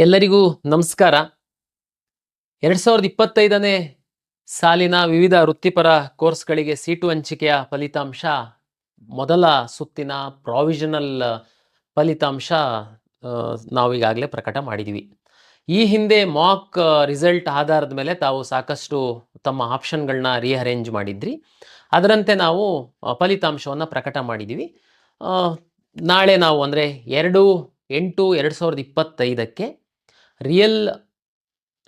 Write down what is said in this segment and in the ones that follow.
ಎಲ್ಲರಿಗೂ ನಮಸ್ಕಾರ. 2025ನೇ ಸಾಲಿನ ವಿವಿಧ ವೃತ್ತಿಪರ ಕೋರ್ಸ್ಗಳಿಗೆ ಸೀಟು ಹಂಚಿಕೆಯ ಫಲಿತಾಂಶ ಮೊದಲ ಸುತ್ತಿನ ಪ್ರಾವಿಷನಲ್ ಫಲಿತಾಂಶ ನಾವೀಗಾಗಲೇ ಪ್ರಕಟ ಮಾಡಿದ್ದೀವಿ. ಈ ಹಿಂದೆ ಮಾಕ್ ರಿಸಲ್ಟ್ ಆಧಾರದ ಮೇಲೆ ತಾವು ಸಾಕಷ್ಟು ತಮ್ಮ ಆಪ್ಷನ್ಗಳನ್ನ ರೀಅರೇಂಜ್ ಮಾಡಿದ್ರಿ. ಅದರಂತೆ ನಾವು ಫಲಿತಾಂಶವನ್ನು ಪ್ರಕಟ ಮಾಡಿದ್ದೀವಿ. ನಾಳೆ ನಾವು ಅಂದರೆ 2/8/2025ಕ್ಕೆ ರಿಯಲ್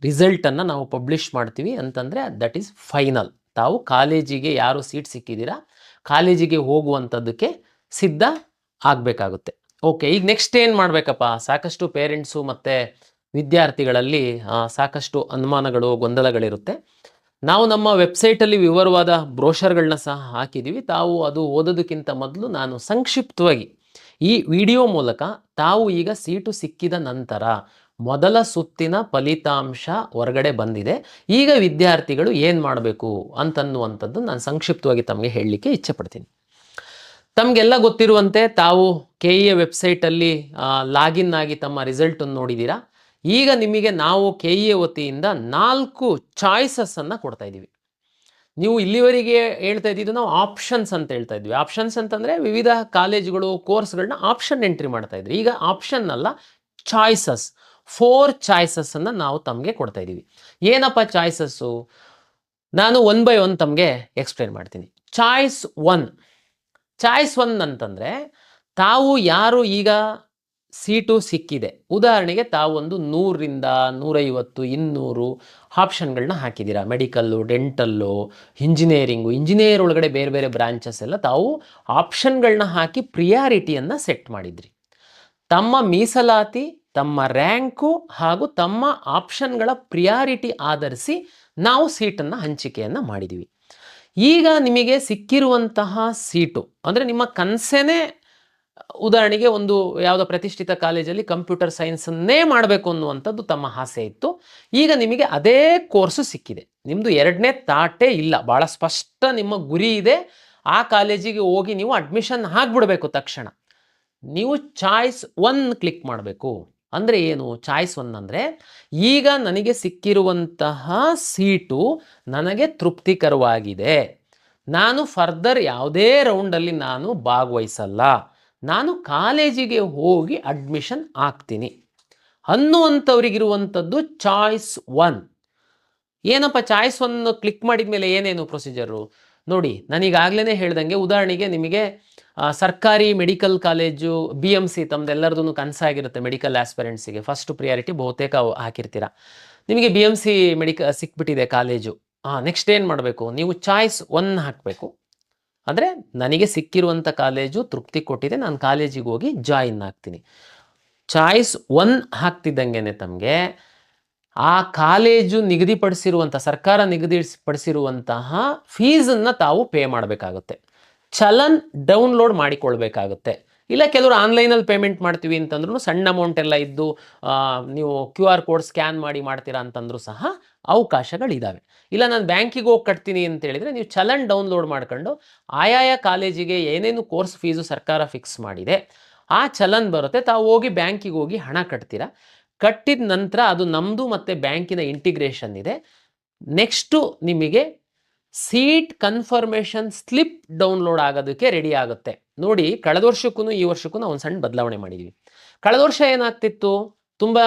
ರಿಸಲ್ಟನ್ನು ನಾವು ಪಬ್ಲಿಷ್ ಮಾಡ್ತೀವಿ. ಅಂತಂದರೆ ದಟ್ ಈಸ್ ಫೈನಲ್. ತಾವು ಕಾಲೇಜಿಗೆ ಯಾರು ಸೀಟ್ ಸಿಕ್ಕಿದ್ದೀರಾ ಕಾಲೇಜಿಗೆ ಹೋಗುವಂಥದ್ದಕ್ಕೆ ಸಿದ್ಧ ಆಗಬೇಕಾಗುತ್ತೆ. ಓಕೆ, ಈಗ ನೆಕ್ಸ್ಟ್ ಏನು ಮಾಡಬೇಕಪ್ಪ? ಸಾಕಷ್ಟು ಪೇರೆಂಟ್ಸು ಮತ್ತು ವಿದ್ಯಾರ್ಥಿಗಳಲ್ಲಿ ಸಾಕಷ್ಟು ಅನುಮಾನಗಳು, ಗೊಂದಲಗಳಿರುತ್ತೆ. ನಾವು ನಮ್ಮ ವೆಬ್ಸೈಟಲ್ಲಿ ವಿವರವಾದ ಬ್ರೋಷರ್ಗಳನ್ನ ಸಹ ಹಾಕಿದ್ದೀವಿ. ತಾವು ಅದು ಓದೋದಕ್ಕಿಂತ ಮೊದಲು ನಾನು ಸಂಕ್ಷಿಪ್ತವಾಗಿ ಈ ವಿಡಿಯೋ ಮೂಲಕ ತಾವು ಈಗ ಸೀಟು ಸಿಕ್ಕಿದ ನಂತರ ಮೊದಲ ಸುತ್ತಿನ ಫಲಿತಾಂಶ ಹೊರಗಡೆ ಬಂದಿದೆ, ಈಗ ವಿದ್ಯಾರ್ಥಿಗಳು ಏನು ಮಾಡಬೇಕು ಅಂತನ್ನುವಂಥದ್ದು ನಾನು ಸಂಕ್ಷಿಪ್ತವಾಗಿ ತಮಗೆ ಹೇಳಲಿಕ್ಕೆ ಇಚ್ಛೆ ಪಡ್ತೀನಿ. ತಮಗೆಲ್ಲ ಗೊತ್ತಿರುವಂತೆ ತಾವು KEA ವೆಬ್ಸೈಟಲ್ಲಿ ಲಾಗಿನ್ ಆಗಿ ತಮ್ಮ ರಿಸಲ್ಟನ್ನು ನೋಡಿದ್ದೀರಾ. ಈಗ ನಿಮಗೆ ನಾವು KEA ವತಿಯಿಂದ 4 ಚಾಯ್ಸಸ್ಸನ್ನು ಕೊಡ್ತಾ ಇದ್ದೀವಿ. ನೀವು ಇಲ್ಲಿವರೆಗೆ ಹೇಳ್ತಾ ಇದ್ದಿದ್ದು ನಾವು ಆಪ್ಷನ್ಸ್ ಅಂತ ಹೇಳ್ತಾ ಇದ್ವಿ. ಆಪ್ಷನ್ಸ್ ಅಂತಂದರೆ ವಿವಿಧ ಕಾಲೇಜುಗಳು ಕೋರ್ಸ್ಗಳನ್ನ ಆಪ್ಷನ್ ಎಂಟ್ರಿ ಮಾಡ್ತಾ ಇದ್ರಿ. ಈಗ ಆಪ್ಷನ್ ಅಲ್ಲ, ಚಾಯ್ಸಸ್, 4 ಚಾಯ್ಸಸ್ಸನ್ನು ನಾವು ತಮಗೆ ಕೊಡ್ತಾ ಇದ್ದೀವಿ. ಏನಪ್ಪ ಚಾಯ್ಸಸ್ಸು? ನಾನು 1 by 1 ತಮಗೆ ಎಕ್ಸ್ಪ್ಲೇನ್ ಮಾಡ್ತೀನಿ. ಚಾಯ್ಸ್ 1 ಅಂತಂದರೆ ತಾವು ಯಾರು ಈಗ ಸೀಟು ಸಿಕ್ಕಿದೆ, ಉದಾಹರಣೆಗೆ ತಾವು ಒಂದು 100ರಿಂದ 150, 200 ಆಪ್ಷನ್ಗಳನ್ನ ಹಾಕಿದ್ದೀರಾ. ಮೆಡಿಕಲ್ಲು, ಡೆಂಟಲ್ಲು, ಇಂಜಿನಿಯರ್ ಒಳಗಡೆ ಬೇರೆ ಬೇರೆ ಬ್ರಾಂಚಸ್ ಎಲ್ಲ ತಾವು ಆಪ್ಷನ್ಗಳನ್ನ ಹಾಕಿ ಪ್ರಿಯಾರಿಟಿಯನ್ನು ಸೆಟ್ ಮಾಡಿದ್ರಿ. ತಮ್ಮ ಮೀಸಲಾತಿ, ತಮ್ಮ ರ್ಯಾಂಕು ಹಾಗೂ ತಮ್ಮ ಆಪ್ಷನ್ಗಳ ಪ್ರಿಯಾರಿಟಿ ಆಧರಿಸಿ ನಾವು ಸೀಟನ್ನು ಹಂಚಿಕೆಯನ್ನು ಮಾಡಿದ್ದೀವಿ. ಈಗ ನಿಮಗೆ ಸಿಕ್ಕಿರುವಂತಹ ಸೀಟು ಅಂದರೆ ನಿಮ್ಮ ಕನಸೇನೆ, ಉದಾಹರಣೆಗೆ ಒಂದು ಯಾವುದೋ ಪ್ರತಿಷ್ಠಿತ ಕಾಲೇಜಲ್ಲಿ ಕಂಪ್ಯೂಟರ್ ಸೈನ್ಸನ್ನೇ ಮಾಡಬೇಕು ಅನ್ನುವಂಥದ್ದು ತಮ್ಮ ಆಸೆ ಇತ್ತು. ಈಗ ನಿಮಗೆ ಅದೇ ಕೋರ್ಸು ಸಿಕ್ಕಿದೆ. ನಿಮ್ಮದು 2ನೇ ತಾಟೇ ಇಲ್ಲ, ಭಾಳ ಸ್ಪಷ್ಟ ನಿಮ್ಮ ಗುರಿ ಇದೆ. ಆ ಕಾಲೇಜಿಗೆ ಹೋಗಿ ನೀವು ಅಡ್ಮಿಷನ್ ಆಗಿಬಿಡಬೇಕು. ತಕ್ಷಣ ನೀವು ಚಾಯ್ಸ್ 1 ಕ್ಲಿಕ್ ಮಾಡಬೇಕು. ಅಂದರೆ ಏನು ಚಾಯ್ಸ್ 1 ಅಂದರೆ? ಈಗ ನನಗೆ ಸಿಕ್ಕಿರುವಂತಹ ಸೀಟು ನನಗೆ ತೃಪ್ತಿಕರವಾಗಿದೆ, ನಾನು ಫರ್ದರ್ ಯಾವುದೇ ರೌಂಡಲ್ಲಿ ನಾನು ಭಾಗವಹಿಸಲ್ಲ, ನಾನು ಕಾಲೇಜಿಗೆ ಹೋಗಿ ಅಡ್ಮಿಷನ್ ಆಗ್ತೀನಿ ಅನ್ನುವಂಥವ್ರಿಗಿರುವಂಥದ್ದು ಚಾಯ್ಸ್ 1. ಏನಪ್ಪ ಚಾಯ್ಸ್ 1 ಕ್ಲಿಕ್ ಮಾಡಿದ ಮೇಲೆ ಏನೇನು ಪ್ರೊಸೀಜರು ನೋಡಿ. ನಾನೀಗಾಗಲೇ ಹೇಳ್ದಂಗೆ, ಉದಾಹರಣೆಗೆ ನಿಮಗೆ ಸರ್ಕಾರಿ ಮೆಡಿಕಲ್ ಕಾಲೇಜು BMC ತಮ್ಮದೆಲ್ಲರದೂ ಕನಸಾಗಿರುತ್ತೆ. ಮೆಡಿಕಲ್ ಆಸ್ಪಿರೆಂಟ್ಸಿಗೆ ಫಸ್ಟ್ ಪ್ರಿಯಾರಿಟಿ ಬಹುತೇಕ ಹಾಕಿರ್ತೀರ. ನಿಮಗೆ BMC ಸಿಕ್ಬಿಟ್ಟಿದೆ ಕಾಲೇಜು. ನೆಕ್ಸ್ಟ್ ಏನು ಮಾಡಬೇಕು? ನೀವು ಚಾಯ್ಸ್ 1 ಹಾಕಬೇಕು. ಅಂದರೆ ನನಗೆ ಸಿಕ್ಕಿರುವಂಥ ಕಾಲೇಜು ತೃಪ್ತಿ ಕೊಟ್ಟಿದೆ, ನಾನು ಕಾಲೇಜಿಗೆ ಹೋಗಿ ಜಾಯಿನ್ ಆಗ್ತೀನಿ. ಚಾಯ್ಸ್ 1 ಹಾಕ್ತಿದ್ದಂಗೆ ತಮಗೆ ಆ ಕಾಲೇಜು ನಿಗದಿಪಡಿಸಿರುವಂಥ, ಸರ್ಕಾರ ನಿಗದಿಪಡಿಸಿರುವಂತಹ ಫೀಸನ್ನು ತಾವು ಪೇ ಮಾಡಬೇಕಾಗುತ್ತೆ. ಚಲನ್ ಡೌನ್ಲೋಡ್ ಮಾಡಿಕೊಳ್ಬೇಕಾಗುತ್ತೆ. ಇಲ್ಲ ಕೆಲವರು ಆನ್ಲೈನಲ್ಲಿ ಪೇಮೆಂಟ್ ಮಾಡ್ತೀವಿ ಅಂತಂದ್ರೂ, ಸಣ್ಣ ಅಮೌಂಟ್ ಎಲ್ಲ ಇದ್ದು ನೀವು QR ಕೋಡ್ ಸ್ಕ್ಯಾನ್ ಮಾಡಿ ಮಾಡ್ತೀರಾ ಅಂತಂದ್ರೂ ಸಹ ಅವಕಾಶಗಳಿದ್ದಾವೆ. ಇಲ್ಲ ನಾನು ಬ್ಯಾಂಕಿಗೆ ಹೋಗಿ ಕಟ್ತೀನಿ ಅಂತ ಹೇಳಿದರೆ ನೀವು ಚಲನ್ ಡೌನ್ಲೋಡ್ ಮಾಡ್ಕೊಂಡು ಆಯಾಯ ಕಾಲೇಜಿಗೆ ಏನೇನು ಕೋರ್ಸ್ ಫೀಸು ಸರ್ಕಾರ ಫಿಕ್ಸ್ ಮಾಡಿದೆ ಆ ಚಲನ್ ಬರುತ್ತೆ. ತಾವು ಹೋಗಿ ಬ್ಯಾಂಕಿಗೆ ಹೋಗಿ ಹಣ ಕಟ್ತೀರಾ. ಕಟ್ಟಿದ ನಂತರ ಅದು ನಮ್ಮದು ಮತ್ತು ಬ್ಯಾಂಕಿನ ಇಂಟಿಗ್ರೇಷನ್ ಇದೆ. ನೆಕ್ಸ್ಟು ನಿಮಗೆ ಸೀಟ್ ಕನ್ಫರ್ಮೇಷನ್ ಸ್ಲಿಪ್ ಡೌನ್ಲೋಡ್ ಆಗೋದಕ್ಕೆ ರೆಡಿ ಆಗುತ್ತೆ. ನೋಡಿ, ಕಳೆದ ವರ್ಷಕ್ಕೂ ಈ ವರ್ಷಕ್ಕೂ ನಾವು ಒಂದು ಸಣ್ಣ ಬದಲಾವಣೆ ಮಾಡಿದ್ದೀವಿ. ಕಳೆದ ವರ್ಷ ಏನಾಗ್ತಿತ್ತು, ತುಂಬ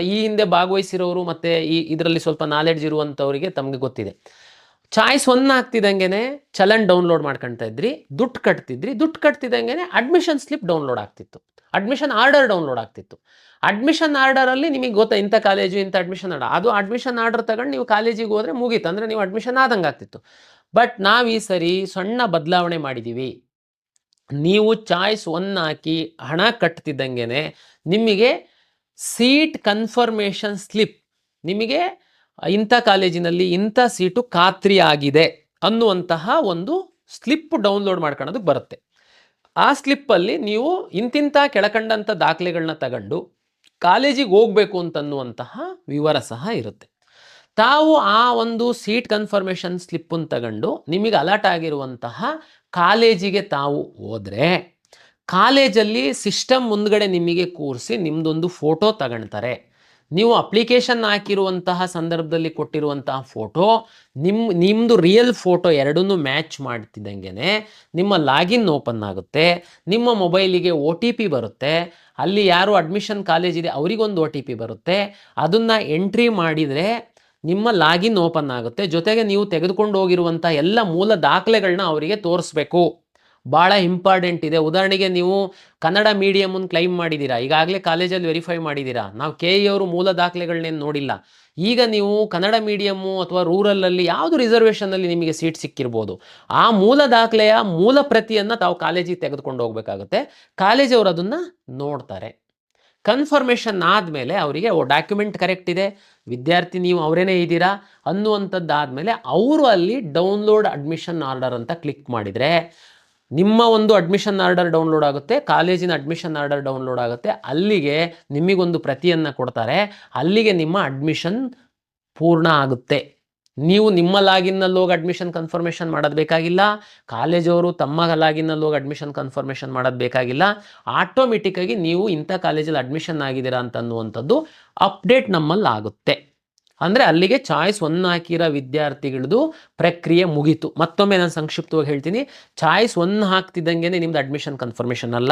ಈ ಹಿಂದೆ ಭಾಗವಹಿಸಿರೋರು ಮತ್ತು ಇದರಲ್ಲಿ ಸ್ವಲ್ಪ ನಾಲೆಡ್ಜ್ ಇರುವಂಥವರಿಗೆ ತಮಗೆ ಗೊತ್ತಿದೆ. ಚಾಯ್ಸ್ 1 ಆಗ್ತಿದ್ದಂಗೆ ಚಲನ್ ಡೌನ್ಲೋಡ್ ಮಾಡ್ಕೊಳ್ತಾ ಇದ್ರಿ, ದುಡ್ಡು ಕಟ್ತಿದ್ದಂಗೆ ಅಡ್ಮಿಷನ್ ಸ್ಲಿಪ್ ಡೌನ್ಲೋಡ್ ಆಗ್ತಿತ್ತು, ಅಡ್ಮಿಷನ್ ಆರ್ಡರ್ ಡೌನ್ಲೋಡ್ ಆಗ್ತಿತ್ತು. ಅಡ್ಮಿಷನ್ ಆರ್ಡರಲ್ಲಿ ನಿಮಗೆ ಗೊತ್ತಾ ಇಂಥ ಕಾಲೇಜು ಇಂಥ ಅಡ್ಮಿಷನ್ ಆರ್ಡರ್, ಅದು ಅಡ್ಮಿಷನ್ ಆರ್ಡರ್ ತಗೊಂಡು ನೀವು ಕಾಲೇಜಿಗೆ ಹೋದರೆ ಮುಗೀತು, ಅಂದರೆ ನೀವು ಅಡ್ಮಿಷನ್ ಆದಂಗೆ ಆಗ್ತಿತ್ತು. ಬಟ್ ನಾವು ಈ ಸರಿ ಸಣ್ಣ ಬದಲಾವಣೆ ಮಾಡಿದ್ದೀವಿ. ನೀವು ಚಾಯ್ಸ್ 1 ಹಾಕಿ ಹಣ ಕಟ್ತಿದ್ದಂಗೆ ನಿಮಗೆ ಸೀಟ್ ಕನ್ಫರ್ಮೇಷನ್ ಸ್ಲಿಪ್, ನಿಮಗೆ ಇಂಥ ಕಾಲೇಜಿನಲ್ಲಿ ಇಂಥ ಸೀಟು ಖಾತ್ರಿ ಆಗಿದೆ ಅನ್ನುವಂತಹ ಒಂದು ಸ್ಲಿಪ್ ಡೌನ್ಲೋಡ್ ಮಾಡ್ಕೊಳ್ಳೋದಕ್ಕೆ ಬರುತ್ತೆ. ಆ ಸ್ಲಿಪ್ಪಲ್ಲಿ ನೀವು ಇಂತಿಂಥ ಕೆಳಕಂಡಂಥ ದಾಖಲೆಗಳನ್ನ ತಗೊಂಡು ಕಾಲೇಜಿಗೆ ಹೋಗಬೇಕು ಅಂತನ್ನುವಂತಹ ವಿವರ ಸಹ ಇರುತ್ತೆ. ತಾವು ಆ ಒಂದು ಸೀಟ್ ಕನ್ಫರ್ಮೇಷನ್ ಸ್ಲಿಪ್ಪನ್ನು ತಗೊಂಡು ನಿಮಗೆ ಅಲರ್ಟ್ ಆಗಿರುವಂತಹ ಕಾಲೇಜಿಗೆ ತಾವು ಹೋದರೆ ಕಾಲೇಜಲ್ಲಿ ಸಿಸ್ಟಮ್ ಮುಂದ್ಗಡೆ ನಿಮಗೆ ಕೂರಿಸಿ ನಿಮ್ಮದೊಂದು ಫೋಟೋ ತಗೊಳ್ತಾರೆ. ನೀವು ಅಪ್ಲಿಕೇಶನ್ ಹಾಕಿರುವಂತಹ ಸಂದರ್ಭದಲ್ಲಿ ಕೊಟ್ಟಿರುವಂತಹ ಫೋಟೋ ನಿಮ್ಮದು ರಿಯಲ್ ಫೋಟೋ ಎರಡನ್ನೂ ಮ್ಯಾಚ್ ಮಾಡ್ತಿದ್ದಂಗೆ ನಿಮ್ಮ ಲಾಗಿನ್ ಓಪನ್ ಆಗುತ್ತೆ, ನಿಮ್ಮ ಮೊಬೈಲಿಗೆ OTP ಬರುತ್ತೆ, ಅಲ್ಲಿ ಯಾರು ಅಡ್ಮಿಷನ್ ಕಾಲೇಜ್ ಇದೆ ಅವರಿಗೊಂದು OTP ಬರುತ್ತೆ, ಅದನ್ನು ಎಂಟ್ರಿ ಮಾಡಿದರೆ ನಿಮ್ಮ ಲಾಗಿನ್ ಓಪನ್ ಆಗುತ್ತೆ. ಜೊತೆಗೆ ನೀವು ತೆಗೆದುಕೊಂಡು ಹೋಗಿರುವಂಥ ಎಲ್ಲ ಮೂಲ ದಾಖಲೆಗಳನ್ನ ಅವರಿಗೆ ತೋರಿಸ್ಬೇಕು. ಭಾಳ ಇಂಪಾರ್ಟೆಂಟ್ ಇದೆ. ಉದಾಹರಣೆಗೆ ನೀವು ಕನ್ನಡ ಮೀಡಿಯಮನ್ನು ಕ್ಲೈಮ್ ಮಾಡಿದ್ದೀರಾ, ಈಗಾಗಲೇ ಕಾಲೇಜಲ್ಲಿ ವೆರಿಫೈ ಮಾಡಿದ್ದೀರಾ, ನಾವು KE ಅವರು ಮೂಲ ದಾಖಲೆಗಳನ್ನೇನು ನೋಡಿಲ್ಲ. ಈಗ ನೀವು ಕನ್ನಡ ಮೀಡಿಯಮ್ಮು ಅಥವಾ ರೂರಲಲ್ಲಿ ಯಾವುದು ರಿಸರ್ವೇಷನಲ್ಲಿ ನಿಮಗೆ ಸೀಟ್ ಸಿಕ್ಕಿರ್ಬೋದು, ಆ ಮೂಲ ದಾಖಲೆಯ ಮೂಲ ಪ್ರತಿಯನ್ನು ತಾವು ಕಾಲೇಜಿಗೆ ತೆಗೆದುಕೊಂಡು ಹೋಗಬೇಕಾಗುತ್ತೆ. ಕಾಲೇಜವರು ಅದನ್ನು ನೋಡ್ತಾರೆ. ಕನ್ಫರ್ಮೇಷನ್ ಆದಮೇಲೆ ಅವರಿಗೆ ಡಾಕ್ಯುಮೆಂಟ್ ಕರೆಕ್ಟ್ ಇದೆ, ವಿದ್ಯಾರ್ಥಿ ನೀವು ಅವರೇನೇ ಇದ್ದೀರಾ ಅನ್ನುವಂಥದ್ದಾದಮೇಲೆ ಅವರು ಅಲ್ಲಿ ಡೌನ್ಲೋಡ್ ಅಡ್ಮಿಷನ್ ಆರ್ಡರ್ ಅಂತ ಕ್ಲಿಕ್ ಮಾಡಿದರೆ ನಿಮ್ಮ ಒಂದು ಅಡ್ಮಿಷನ್ ಆರ್ಡರ್ ಡೌನ್ಲೋಡ್ ಆಗುತ್ತೆ, ಕಾಲೇಜಿನ ಅಡ್ಮಿಷನ್ ಆರ್ಡರ್ ಡೌನ್ಲೋಡ್ ಆಗುತ್ತೆ. ಅಲ್ಲಿಗೆ ನಿಮಗೊಂದು ಪ್ರತಿಯನ್ನು ಕೊಡ್ತಾರೆ. ಅಲ್ಲಿಗೆ ನಿಮ್ಮ ಅಡ್ಮಿಷನ್ ಪೂರ್ಣ ಆಗುತ್ತೆ. ನೀವು ನಿಮ್ಮ ಲಾಗಿನ್ನಲ್ಲಿ ಹೋಗಿ ಅಡ್ಮಿಷನ್ ಕನ್ಫರ್ಮೇಷನ್ ಮಾಡೋದು ಬೇಕಾಗಿಲ್ಲ, ಕಾಲೇಜವರು ತಮ್ಮ ಲಾಗಿನ್ನಲ್ಲಿ ಹೋಗಿ ಅಡ್ಮಿಷನ್ ಕನ್ಫರ್ಮೇಷನ್ ಮಾಡೋದು ಬೇಕಾಗಿಲ್ಲ. ಆಟೋಮೆಟಿಕ್ಕಾಗಿ ನೀವು ಇಂಥ ಕಾಲೇಜಲ್ಲಿ ಅಡ್ಮಿಷನ್ ಆಗಿದ್ದೀರಾ ಅಂತನ್ನುವಂಥದ್ದು ಅಪ್ಡೇಟ್ ನಮ್ಮಲ್ಲಿ ಆಗುತ್ತೆ. ಅಂದರೆ ಅಲ್ಲಿಗೆ ಚಾಯ್ಸ್ 1 ಹಾಕಿರೋ ವಿದ್ಯಾರ್ಥಿಗಳದ್ದು ಪ್ರಕ್ರಿಯೆ ಮುಗೀತು. ಮತ್ತೊಮ್ಮೆ ನಾನು ಸಂಕ್ಷಿಪ್ತವಾಗಿ ಹೇಳ್ತೀನಿ. ಚಾಯ್ಸ್ 1 ಹಾಕ್ತಿದ್ದಂಗೆ ನಿಮ್ದು ಅಡ್ಮಿಷನ್ ಕನ್ಫರ್ಮೇಷನ್ ಅಲ್ಲ.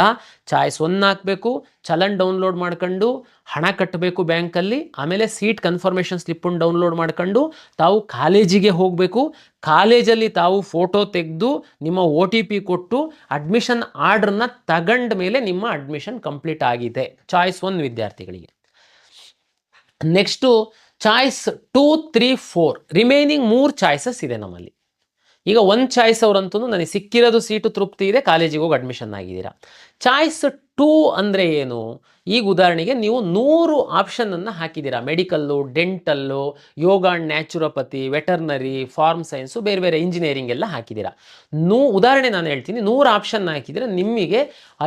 ಚಾಯ್ಸ್ 1 ಹಾಕಬೇಕು, ಚಲನ್ ಡೌನ್ಲೋಡ್ ಮಾಡ್ಕೊಂಡು ಹಣ ಕಟ್ಟಬೇಕು ಬ್ಯಾಂಕಲ್ಲಿ, ಆಮೇಲೆ ಸೀಟ್ ಕನ್ಫರ್ಮೇಷನ್ ಸ್ಲಿಪ್ಪನ್ನು ಡೌನ್ಲೋಡ್ ಮಾಡ್ಕೊಂಡು ತಾವು ಕಾಲೇಜಿಗೆ ಹೋಗಬೇಕು. ಕಾಲೇಜಲ್ಲಿ ತಾವು ಫೋಟೋ ತೆಗೆದು ನಿಮ್ಮ OTP ಕೊಟ್ಟು ಅಡ್ಮಿಷನ್ ಆರ್ಡ್ರನ್ನ ತಗೊಂಡ ಮೇಲೆ ನಿಮ್ಮ ಅಡ್ಮಿಷನ್ ಕಂಪ್ಲೀಟ್ ಆಗಿದೆ ಚಾಯ್ಸ್ 1 ವಿದ್ಯಾರ್ಥಿಗಳಿಗೆ. ನೆಕ್ಸ್ಟು ಚಾಯ್ಸ್ 2, 3, 4 ರಿಮೈನಿಂಗ್ 3 ಚಾಯ್ಸಸ್ ಇದೆ ನಮ್ಮಲ್ಲಿ. ಈಗ 1 ಚಾಯ್ಸ್ ಅವರಂತೂ ನನಗೆ ಸಿಕ್ಕಿರೋದು ಸೀಟು ತೃಪ್ತಿ ಇದೆ, ಕಾಲೇಜಿಗೆ ಹೋಗಿ ಅಡ್ಮಿಷನ್ ಆಗಿದ್ದೀರಾ. ಚಾಯ್ಸ್ 2 ಅಂದರೆ ಏನು? ಈಗ ಉದಾಹರಣೆಗೆ ನೀವು 100 ಆಪ್ಷನನ್ನು ಹಾಕಿದ್ದೀರಾ. Medical, dental, yoga and naturopathy, veterinary, farm science, ಬೇರೆ ಬೇರೆ ಇಂಜಿನಿಯರಿಂಗ್ ಎಲ್ಲ ಹಾಕಿದ್ದೀರಾ. ಉದಾಹರಣೆ ನಾನು ಹೇಳ್ತೀನಿ, 100 ಆಪ್ಷನ್ ಹಾಕಿದರೆ ನಿಮಗೆ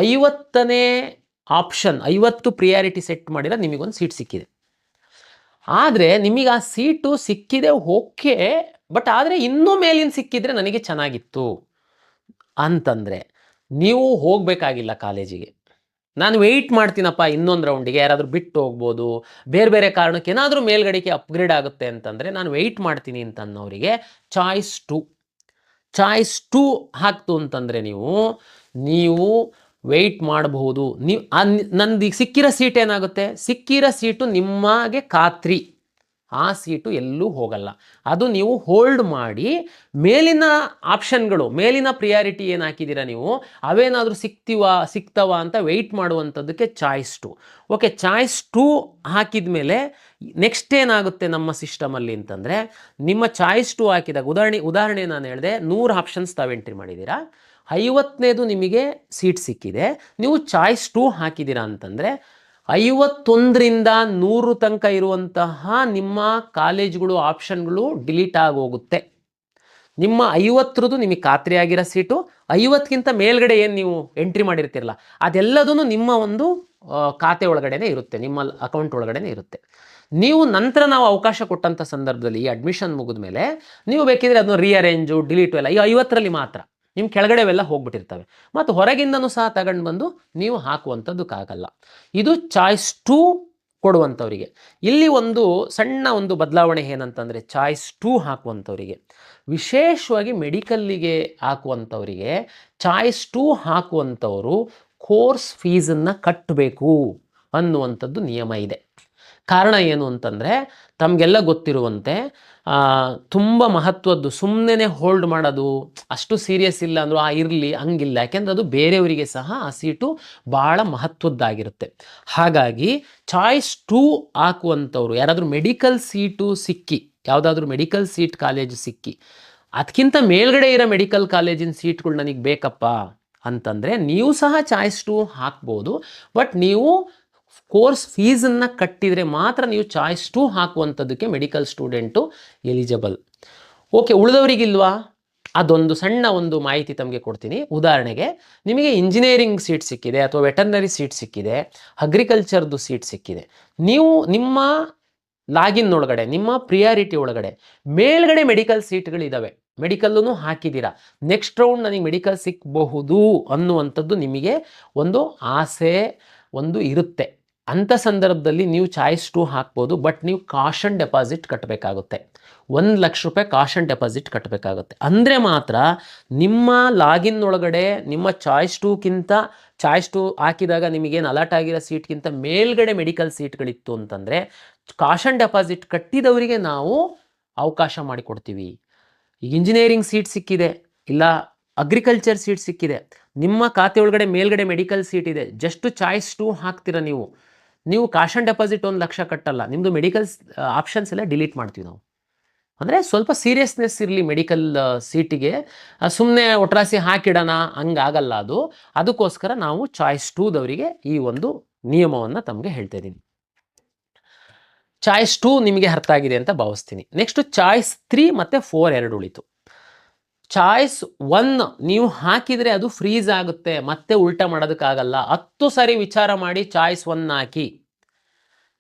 50ನೇ ಆಪ್ಷನ್ 50 ಪ್ರಿಯಾರಿಟಿ ಸೆಟ್ ಮಾಡಿದ್ರೆ ನಿಮಗೊಂದು ಸೀಟ್ ಸಿಕ್ಕಿದೆ. ಆದರೆ ನಿಮಗೆ ಆ ಸೀಟು ಸಿಕ್ಕಿದೆ ಓಕೆ, ಬಟ್ ಆದರೆ ಇನ್ನೂ ಮೇಲಿನ ಸಿಕ್ಕಿದ್ರೆ ನನಗೆ ಚೆನ್ನಾಗಿತ್ತು ಅಂತಂದರೆ ನೀವು ಹೋಗಬೇಕಾಗಿಲ್ಲ ಕಾಲೇಜಿಗೆ. ನಾನು ವೆಯ್ಟ್ ಮಾಡ್ತೀನಪ್ಪ ಇನ್ನೊಂದು ರೌಂಡಿಗೆ, ಯಾರಾದರೂ ಬಿಟ್ಟು ಹೋಗ್ಬೋದು, ಬೇರೆ ಬೇರೆ ಕಾರಣಕ್ಕೆ ಏನಾದರೂ ಮೇಲ್ಗಡೆಗೆ ಅಪ್ಗ್ರೇಡ್ ಆಗುತ್ತೆ ಅಂತಂದರೆ ನಾನು ವೆಯ್ಟ್ ಮಾಡ್ತೀನಿ ಅಂತನ್ನೋರಿಗೆ ಚಾಯ್ಸ್ 2 ಹಾಕ್ತು ಅಂತಂದರೆ ನೀವು ವೆಯ್ಟ್ ಮಾಡಬಹುದು. ನೀವು ನಂದು ಈಗ ಸಿಕ್ಕಿರೋ ಸೀಟ್ ಏನಾಗುತ್ತೆ, ಸಿಕ್ಕಿರೋ ಸೀಟು ನಿಮಗೆ ಖಾತ್ರಿ, ಆ ಸೀಟು ಎಲ್ಲೂ ಹೋಗಲ್ಲ. ಅದು ನೀವು ಹೋಲ್ಡ್ ಮಾಡಿ ಮೇಲಿನ ಆಪ್ಷನ್ಗಳು, ಮೇಲಿನ ಪ್ರಿಯಾರಿಟಿ ಏನು ಹಾಕಿದ್ದೀರಾ ನೀವು, ಅವೇನಾದರೂ ಸಿಗ್ತವ ಅಂತ ವೆಯ್ಟ್ ಮಾಡುವಂಥದ್ದಕ್ಕೆ ಚಾಯ್ಸ್ 2. ಓಕೆ, ಚಾಯ್ಸ್ 2 ಹಾಕಿದ ಮೇಲೆ ನೆಕ್ಸ್ಟ್ ಏನಾಗುತ್ತೆ ನಮ್ಮ ಸಿಸ್ಟಮಲ್ಲಿ ಅಂತಂದರೆ, ನಿಮ್ಮ ಚಾಯ್ಸ್ 2 ಹಾಕಿದಾಗ ಉದಾಹರಣೆ ನಾನು ಹೇಳಿದೆ, 100 ಆಪ್ಷನ್ಸ್ ತಾವು ಎಂಟ್ರಿ ಮಾಡಿದ್ದೀರಾ, 50ನೇದು ನಿಮಗೆ ಸೀಟ್ ಸಿಕ್ಕಿದೆ, ನೀವು ಚಾಯ್ಸ್ 2 ಹಾಕಿದ್ದೀರಾ ಅಂತಂದರೆ 51ರಿಂದ 100 ತನಕ ಇರುವಂತಹ ನಿಮ್ಮ ಕಾಲೇಜುಗಳು ಆಪ್ಷನ್ಗಳು ಡಿಲೀಟ್ ಆಗೋಗುತ್ತೆ. ನಿಮ್ಮ 50ರದ್ದು ನಿಮಗೆ ಖಾತ್ರಿ ಆಗಿರೋ ಸೀಟು, 50ಕ್ಕಿಂತ ಮೇಲ್ಗಡೆ ಏನು ನೀವು ಎಂಟ್ರಿ ಮಾಡಿರ್ತಿರಲ್ಲ ಅದೆಲ್ಲದೂ ನಿಮ್ಮ ಒಂದು ಖಾತೆ ಒಳಗಡೆನೇ ಇರುತ್ತೆ, ನಿಮ್ಮ ಅಕೌಂಟ್ ಒಳಗಡೆನೇ ಇರುತ್ತೆ. ನೀವು ನಂತರ ನಾವು ಅವಕಾಶ ಕೊಟ್ಟಂಥ ಸಂದರ್ಭದಲ್ಲಿ ಈ ಅಡ್ಮಿಷನ್ ಮುಗಿದ ಮೇಲೆ ನೀವು ಬೇಕಿದ್ರೆ ಅದನ್ನು ರೀಅರೇಂಜು, ಡಿಲೀಟು ಎಲ್ಲ ಈ 50ರಲ್ಲಿ ಮಾತ್ರ, ನಿಮ್ಮ ಕೆಳಗಡೆವೆಲ್ಲ ಹೋಗ್ಬಿಟ್ಟಿರ್ತವೆ, ಮತ್ತು ಹೊರಗಿಂದನೂ ಸಹ ತಗೊಂಡು ಬಂದು ನೀವು ಹಾಕುವಂಥದ್ದಕ್ಕಾಗಲ್ಲ. ಇದು ಚಾಯ್ಸ್ 2 ಕೊಡುವಂಥವರಿಗೆ. ಇಲ್ಲಿ ಒಂದು ಸಣ್ಣ ಒಂದು ಬದಲಾವಣೆ ಏನಂತಂದರೆ, ಚಾಯ್ಸ್ 2 ಹಾಕುವಂಥವರಿಗೆ, ವಿಶೇಷವಾಗಿ ಮೆಡಿಕಲ್ಲಿಗೆ ಹಾಕುವಂಥವರಿಗೆ ಚಾಯ್ಸ್ 2 ಹಾಕುವಂಥವರು ಕೋರ್ಸ್ ಫೀಸನ್ನು ಕಟ್ಟಬೇಕು ಅನ್ನುವಂಥದ್ದು ನಿಯಮ ಇದೆ. ಕಾರಣ ಏನು ಅಂತಂದರೆ, ತಮಗೆಲ್ಲ ಗೊತ್ತಿರುವಂತೆ ತುಂಬ ಮಹತ್ವದ್ದು, ಸುಮ್ಮನೆ ಹೋಲ್ಡ್ ಮಾಡೋದು ಅಷ್ಟು ಸೀರಿಯಸ್ ಇಲ್ಲ ಅಂದರೂ ಇರಲಿ ಹಂಗಿಲ್ಲ, ಯಾಕೆಂದರೆ ಅದು ಬೇರೆಯವರಿಗೆ ಸಹ ಆ ಸೀಟು ಭಾಳ ಮಹತ್ವದ್ದಾಗಿರುತ್ತೆ. ಹಾಗಾಗಿ ಚಾಯ್ಸ್ 2 ಹಾಕುವಂಥವ್ರು ಯಾರಾದರೂ ಮೆಡಿಕಲ್ ಸೀಟು ಸಿಕ್ಕಿ, ಯಾವುದಾದ್ರೂ ಮೆಡಿಕಲ್ ಸೀಟ್ ಕಾಲೇಜು ಸಿಕ್ಕಿ ಅದಕ್ಕಿಂತ ಮೇಲ್ಗಡೆ ಇರೋ ಮೆಡಿಕಲ್ ಕಾಲೇಜಿನ ಸೀಟ್ಗಳು ನನಗೆ ಬೇಕಪ್ಪ ಅಂತಂದರೆ ನೀವು ಸಹ ಚಾಯ್ಸ್ 2 ಹಾಕ್ಬೋದು. ಬಟ್ ನೀವು ಕೋರ್ಸ್ ಫೀಸನ್ನು ಕಟ್ಟಿದರೆ ಮಾತ್ರ ನೀವು ಚಾಯ್ಸ್ 2 ಹಾಕುವಂಥದ್ದಕ್ಕೆ ಮೆಡಿಕಲ್ ಸ್ಟೂಡೆಂಟು ಎಲಿಜಿಬಲ್. ಓಕೆ, ಉಳಿದವರಿಗಿಲ್ವಾ? ಅದೊಂದು ಸಣ್ಣ ಒಂದು ಮಾಹಿತಿ ತಮಗೆ ಕೊಡ್ತೀನಿ. ಉದಾಹರಣೆಗೆ ನಿಮಗೆ ಇಂಜಿನಿಯರಿಂಗ್ ಸೀಟ್ ಸಿಕ್ಕಿದೆ, ಅಥವಾ ವೆಟರ್ನರಿ ಸೀಟ್ ಸಿಕ್ಕಿದೆ, ಅಗ್ರಿಕಲ್ಚರ್ದು ಸೀಟ್ ಸಿಕ್ಕಿದೆ. ನೀವು ನಿಮ್ಮ ಲಾಗಿನ್ ಒಳಗಡೆ, ನಿಮ್ಮ ಪ್ರಿಯಾರಿಟಿ ಒಳಗಡೆ ಮೇಲ್ಗಡೆ ಮೆಡಿಕಲ್ ಸೀಟ್ಗಳಿದ್ದಾವೆ, ಮೆಡಿಕಲ್ಲೂ ಹಾಕಿದ್ದೀರಾ, ನೆಕ್ಸ್ಟ್ ರೌಂಡ್ ನನಗೆ ಮೆಡಿಕಲ್ ಸಿಕ್ಕಬಹುದು ಅನ್ನುವಂಥದ್ದು ನಿಮಗೆ ಒಂದು ಆಸೆ ಒಂದು ಇರುತ್ತೆ. ಅಂಥ ಸಂದರ್ಭದಲ್ಲಿ ನೀವು ಚಾಯ್ಸ್ 2 ಹಾಕ್ಬೋದು. ಬಟ್ ನೀವು ಕಾಷನ್ ಡೆಪಾಸಿಟ್ ಕಟ್ಟಬೇಕಾಗುತ್ತೆ. 1,00,000 ರೂಪಾಯಿ ಕಾಷನ್ ಡೆಪಾಸಿಟ್ ಕಟ್ಟಬೇಕಾಗುತ್ತೆ. ಅಂದರೆ ಮಾತ್ರ ನಿಮ್ಮ ಲಾಗಿನ್ ಒಳಗಡೆ ನಿಮ್ಮ ಚಾಯ್ಸ್ 2ಕ್ಕಿಂತ ಚಾಯ್ಸ್ 2 ಹಾಕಿದಾಗ ನಿಮಗೇನು ಅಲರ್ಟ್ ಆಗಿರೋ ಸೀಟ್ಗಿಂತ ಮೇಲ್ಗಡೆ ಮೆಡಿಕಲ್ ಸೀಟ್ಗಳಿತ್ತು ಅಂತಂದರೆ ಕಾಷನ್ ಡೆಪಾಸಿಟ್ ಕಟ್ಟಿದವರಿಗೆ ನಾವು ಅವಕಾಶ ಮಾಡಿಕೊಡ್ತೀವಿ. ಈಗ ಇಂಜಿನಿಯರಿಂಗ್ ಸೀಟ್ ಸಿಕ್ಕಿದೆ, ಇಲ್ಲ ಅಗ್ರಿಕಲ್ಚರ್ ಸೀಟ್ ಸಿಕ್ಕಿದೆ, ನಿಮ್ಮ ಖಾತೆ ಒಳಗಡೆ ಮೇಲ್ಗಡೆ ಮೆಡಿಕಲ್ ಸೀಟ್ ಇದೆ, ಜಸ್ಟ್ ಚಾಯ್ಸ್ 2 ಹಾಕ್ತೀರ ನೀವು ಕಾಷನ್ ಡೆಪಾಸಿಟ್ 1,00,000 ಕಟ್ಟಲ್ಲ, ನಿಮ್ಮದು ಮೆಡಿಕಲ್ ಆಪ್ಷನ್ಸ್ ಎಲ್ಲ ಡಿಲೀಟ್ ಮಾಡ್ತೀವಿ ನಾವು. ಅಂದರೆ ಸ್ವಲ್ಪ ಸೀರಿಯಸ್ನೆಸ್ ಇರಲಿ ಮೆಡಿಕಲ್ ಸೀಟಿಗೆ, ಸುಮ್ಮನೆ ಒಟ್ರಾಸಿ ಹಾಕಿಡೋಣ ಹಂಗಾಗಲ್ಲ ಅದು. ಅದಕ್ಕೋಸ್ಕರ ನಾವು ಚಾಯ್ಸ್ 2ದವರಿಗೆ ಈ ಒಂದು ನಿಯಮವನ್ನು ತಮಗೆ ಹೇಳ್ತಾ ಇದ್ದೀನಿ. ಚಾಯ್ಸ್ 2 ನಿಮಗೆ ಅರ್ಥ ಆಗಿದೆ ಅಂತ ಭಾವಿಸ್ತೀನಿ. ನೆಕ್ಸ್ಟ್ ಚಾಯ್ಸ್ 3 ಮತ್ತು 4 ಎರಡು ಉಳಿತು. ಚಾಯ್ಸ್ 1 ನೀವು ಹಾಕಿದರೆ ಅದು ಫ್ರೀಸ್ ಆಗುತ್ತೆ, ಮತ್ತೆ ಉಲ್ಟಾ ಮಾಡೋದಕ್ಕಾಗಲ್ಲ. 10 ಸಾರಿ ವಿಚಾರ ಮಾಡಿ ಚಾಯ್ಸ್ 1 ಹಾಕಿ.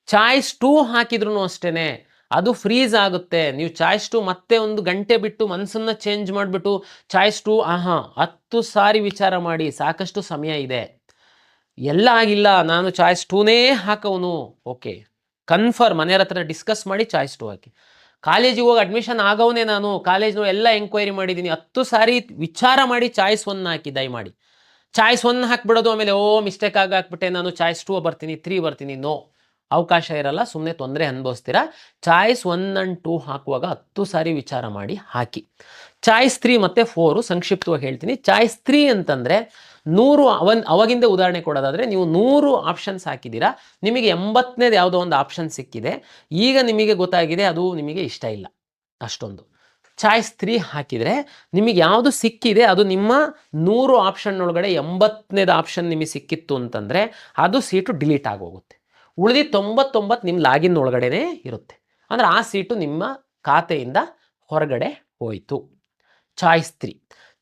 ಚಾಯ್ಸ್ 2 ಹಾಕಿದ್ರೂ ಅಷ್ಟೇ ಅದು ಫ್ರೀಸ್ ಆಗುತ್ತೆ. ನೀವು ಚಾಯ್ಸ್ 2 ಮತ್ತೆ 1 ಗಂಟೆ ಬಿಟ್ಟು ಮನಸ್ಸನ್ನು ಚೇಂಜ್ ಮಾಡಿಬಿಟ್ಟು ಚಾಯ್ಸ್ 2 10 ಸಾರಿ ವಿಚಾರ ಮಾಡಿ, ಸಾಕಷ್ಟು ಸಮಯ ಇದೆ, ಎಲ್ಲ ಆಗಿಲ್ಲ ನಾನು ಚಾಯ್ಸ್ 2ನೇ ಹಾಕವನು, ಓಕೆ ಕನ್ಫರ್ಮ್ ಮನೆಯವ್ರ ಹತ್ರ ಡಿಸ್ಕಸ್ ಮಾಡಿ ಚಾಯ್ಸ್ 2 ಹಾಕಿ. ಕಾಲೇಜಿಗೆ ಹೋಗಿ ಅಡ್ಮಿಷನ್ ಆಗವನೇ ನಾನು, ಕಾಲೇಜ್ನ ಎಲ್ಲ ಎಂಕ್ವೈರಿ ಮಾಡಿದ್ದೀನಿ, 10 ಸಾರಿ ವಿಚಾರ ಮಾಡಿ ಚಾಯ್ಸ್ 1 ಹಾಕಿ. ದಯಮಾಡಿ ಚಾಯ್ಸ್ 1 ಹಾಕ್ಬಿಡೋದು, ಆಮೇಲೆ ಮಿಸ್ಟೇಕ್ ಹಾಕ್ಬಿಟ್ಟೆ ನಾನು ಚಾಯ್ಸ್ 2 ಬರ್ತೀನಿ 3 ಬರ್ತೀನಿ, ನೋ, ಅವಕಾಶ ಇರಲ್ಲ, ಸುಮ್ಮನೆ ತೊಂದರೆ ಅನುಭವಿಸ್ತೀರಾ. ಚಾಯ್ಸ್ 1 and 2 ಹಾಕುವಾಗ 10 ಸಾರಿ ವಿಚಾರ ಮಾಡಿ ಹಾಕಿ. ಚಾಯ್ಸ್ 3 ಮತ್ತು 4 ಸಂಕ್ಷಿಪ್ತವಾಗಿ ಹೇಳ್ತೀನಿ. ಚಾಯ್ಸ್ 3 ಅಂತಂದರೆ 100 ಅವಾಗಿಂದ ಉದಾಹರಣೆ ಕೊಡೋದಾದರೆ ನೀವು 100 ಆಪ್ಷನ್ಸ್ ಹಾಕಿದ್ದೀರಾ, ನಿಮಗೆ 80ನೇದು ಯಾವುದೋ ಒಂದು ಆಪ್ಷನ್ ಸಿಕ್ಕಿದೆ, ಈಗ ನಿಮಗೆ ಗೊತ್ತಾಗಿದೆ ಅದು ನಿಮಗೆ ಇಷ್ಟ ಇಲ್ಲ ಅಷ್ಟೊಂದು. ಚಾಯ್ಸ್ 3 ಹಾಕಿದರೆ ನಿಮಗೆ ಯಾವುದು ಸಿಕ್ಕಿದೆ ಅದು ನಿಮ್ಮ 100 ಆಪ್ಷನ್ ಒಳಗಡೆ 80ನೇದು ಆಪ್ಷನ್ ನಿಮಗೆ ಸಿಕ್ಕಿತ್ತು ಅಂತಂದರೆ ಅದು ಸೀಟು ಡಿಲೀಟ್ ಆಗೋಗುತ್ತೆ. ಉಳಿದು 99 ನಿಮ್ಮ ಲಾಗಿನ್ ಒಳಗಡೆನೇ ಇರುತ್ತೆ. ಅಂದರೆ ಆ ಸೀಟು ನಿಮ್ಮ ಖಾತೆಯಿಂದ ಹೊರಗಡೆ ಹೋಯಿತು. ಚಾಯ್ಸ್ 3.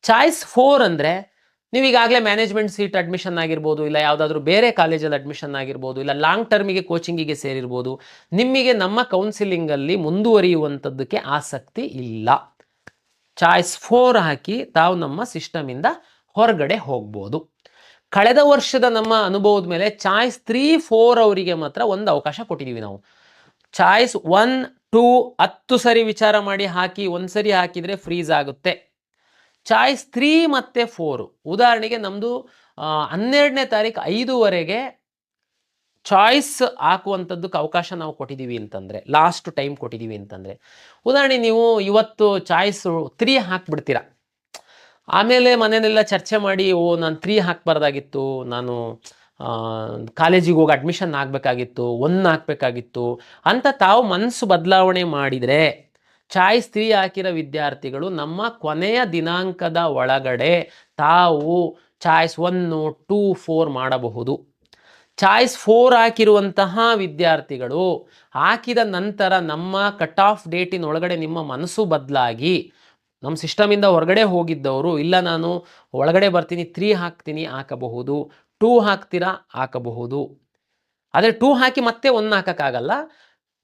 ಚಾಯ್ಸ್ 4 ಅಂದರೆ ನೀವೀಗಾಗಲೇ ಮ್ಯಾನೇಜ್ಮೆಂಟ್ ಸೀಟ್ ಅಡ್ಮಿಷನ್ ಆಗಿರ್ಬೋದು, ಇಲ್ಲ ಯಾವುದಾದ್ರೂ ಬೇರೆ ಕಾಲೇಜಲ್ಲಿ ಅಡ್ಮಿಷನ್ ಆಗಿರ್ಬೋದು, ಇಲ್ಲ ಲಾಂಗ್ ಟರ್ಮಿಗೆ ಕೋಚಿಂಗಿಗೆ ಸೇರಿರ್ಬೋದು, ನಿಮಗೆ ನಮ್ಮ ಕೌನ್ಸಿಲಿಂಗಲ್ಲಿ ಮುಂದುವರಿಯುವಂಥದ್ದಕ್ಕೆ ಆಸಕ್ತಿ ಇಲ್ಲ. ಚಾಯ್ಸ್ 4 ಹಾಕಿ ತಾವು ನಮ್ಮ ಸಿಸ್ಟಮಿಂದ ಹೊರಗಡೆ ಹೋಗ್ಬೋದು. ಕಳೆದ ವರ್ಷದ ನಮ್ಮ ಅನುಭವದ ಮೇಲೆ ಚಾಯ್ಸ್ 3, 4 ಅವರಿಗೆ ಮಾತ್ರ ಒಂದು ಅವಕಾಶ ಕೊಟ್ಟಿದ್ದೀವಿ ನಾವು. ಚಾಯ್ಸ್ 1, 2 10 ಸರಿ ವಿಚಾರ ಮಾಡಿ ಹಾಕಿ, ಒಂದು ಸರಿ ಹಾಕಿದರೆ ಫ್ರೀಸ್ ಆಗುತ್ತೆ. ಚಾಯ್ಸ್ 3 ಮತ್ತು 4 ಉದಾಹರಣೆಗೆ ನಮ್ಮದು 12ನೇ ತಾರೀಕು 5ವರೆಗೆ ಚಾಯ್ಸ್ ಹಾಕುವಂಥದ್ದಕ್ಕೆ ಅವಕಾಶ ನಾವು ಕೊಟ್ಟಿದ್ದೀವಿ ಅಂತಂದರೆ, ಲಾಸ್ಟ್ ಟೈಮ್ ಕೊಟ್ಟಿದ್ದೀವಿ ಅಂತಂದರೆ, ಉದಾಹರಣೆ ನೀವು ಇವತ್ತು ಚಾಯ್ಸ್ 3 ಹಾಕ್ಬಿಡ್ತೀರಾ, ಆಮೇಲೆ ಮನೆಯಲ್ಲೆಲ್ಲ ಚರ್ಚೆ ಮಾಡಿ ನಾನು 3 ಹಾಕಬಾರ್ದಾಗಿತ್ತು, ನಾನು ಕಾಲೇಜಿಗೆ ಹೋಗಿ ಅಡ್ಮಿಷನ್ ಆಗಬೇಕಾಗಿತ್ತು, 1 ಹಾಕಬೇಕಾಗಿತ್ತು ಅಂತ ತಾವು ಮನಸ್ಸು ಬದಲಾವಣೆ ಮಾಡಿದರೆ ಚಾಯ್ಸ್ 3 ಹಾಕಿರೋ ವಿದ್ಯಾರ್ಥಿಗಳು ನಮ್ಮ ಕೊನೆಯ ದಿನಾಂಕದ ಒಳಗಡೆ ತಾವು ಚಾಯ್ಸ್ 1, 2, 4 ಮಾಡಬಹುದು. ಚಾಯ್ಸ್ 4 ಹಾಕಿರುವಂತಹ ವಿದ್ಯಾರ್ಥಿಗಳು ಹಾಕಿದ ನಂತರ ನಮ್ಮ ಕಟ್ ಆಫ್ ಡೇಟಿನೊಳಗಡೆ ನಿಮ್ಮ ಮನಸ್ಸು ಬದಲಾಗಿ ನಮ್ಮ ಸಿಸ್ಟಮಿಂದ ಹೊರಗಡೆ ಹೋಗಿದ್ದವರು, ಇಲ್ಲ ನಾನು ಒಳಗಡೆ ಬರ್ತೀನಿ 3 ಹಾಕ್ತೀನಿ ಹಾಕಬಹುದು, 2 ಹಾಕ್ತೀರಾ ಹಾಕಬಹುದು. ಆದರೆ 2 ಹಾಕಿ ಮತ್ತೆ 1 ಹಾಕೋಕ್ಕಾಗಲ್ಲ,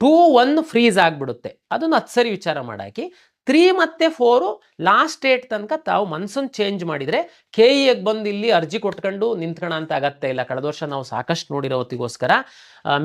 2, 1 ಫ್ರೀಸ್ ಆಗಿಬಿಡುತ್ತೆ. ಅದನ್ನು 10 ಸರಿ ವಿಚಾರ ಮಾಡಾಕಿ. 3 ಮತ್ತು 4 ಲಾಸ್ಟ್ ಡೇಟ್ ತನಕ ತಾವು ಮನಸ್ಸನ್ನು ಚೇಂಜ್ ಮಾಡಿದರೆ KEಗೆ ಬಂದು ಇಲ್ಲಿ ಅರ್ಜಿ ಕೊಟ್ಕೊಂಡು ನಿಂತ್ಕೋಣ ಅಂತ ಅಗತ್ಯ ಇಲ್ಲ. ಕಳೆದ ವರ್ಷ ನಾವು ಸಾಕಷ್ಟು ನೋಡಿರೋ ಹೊತ್ತಿಗೋಸ್ಕರ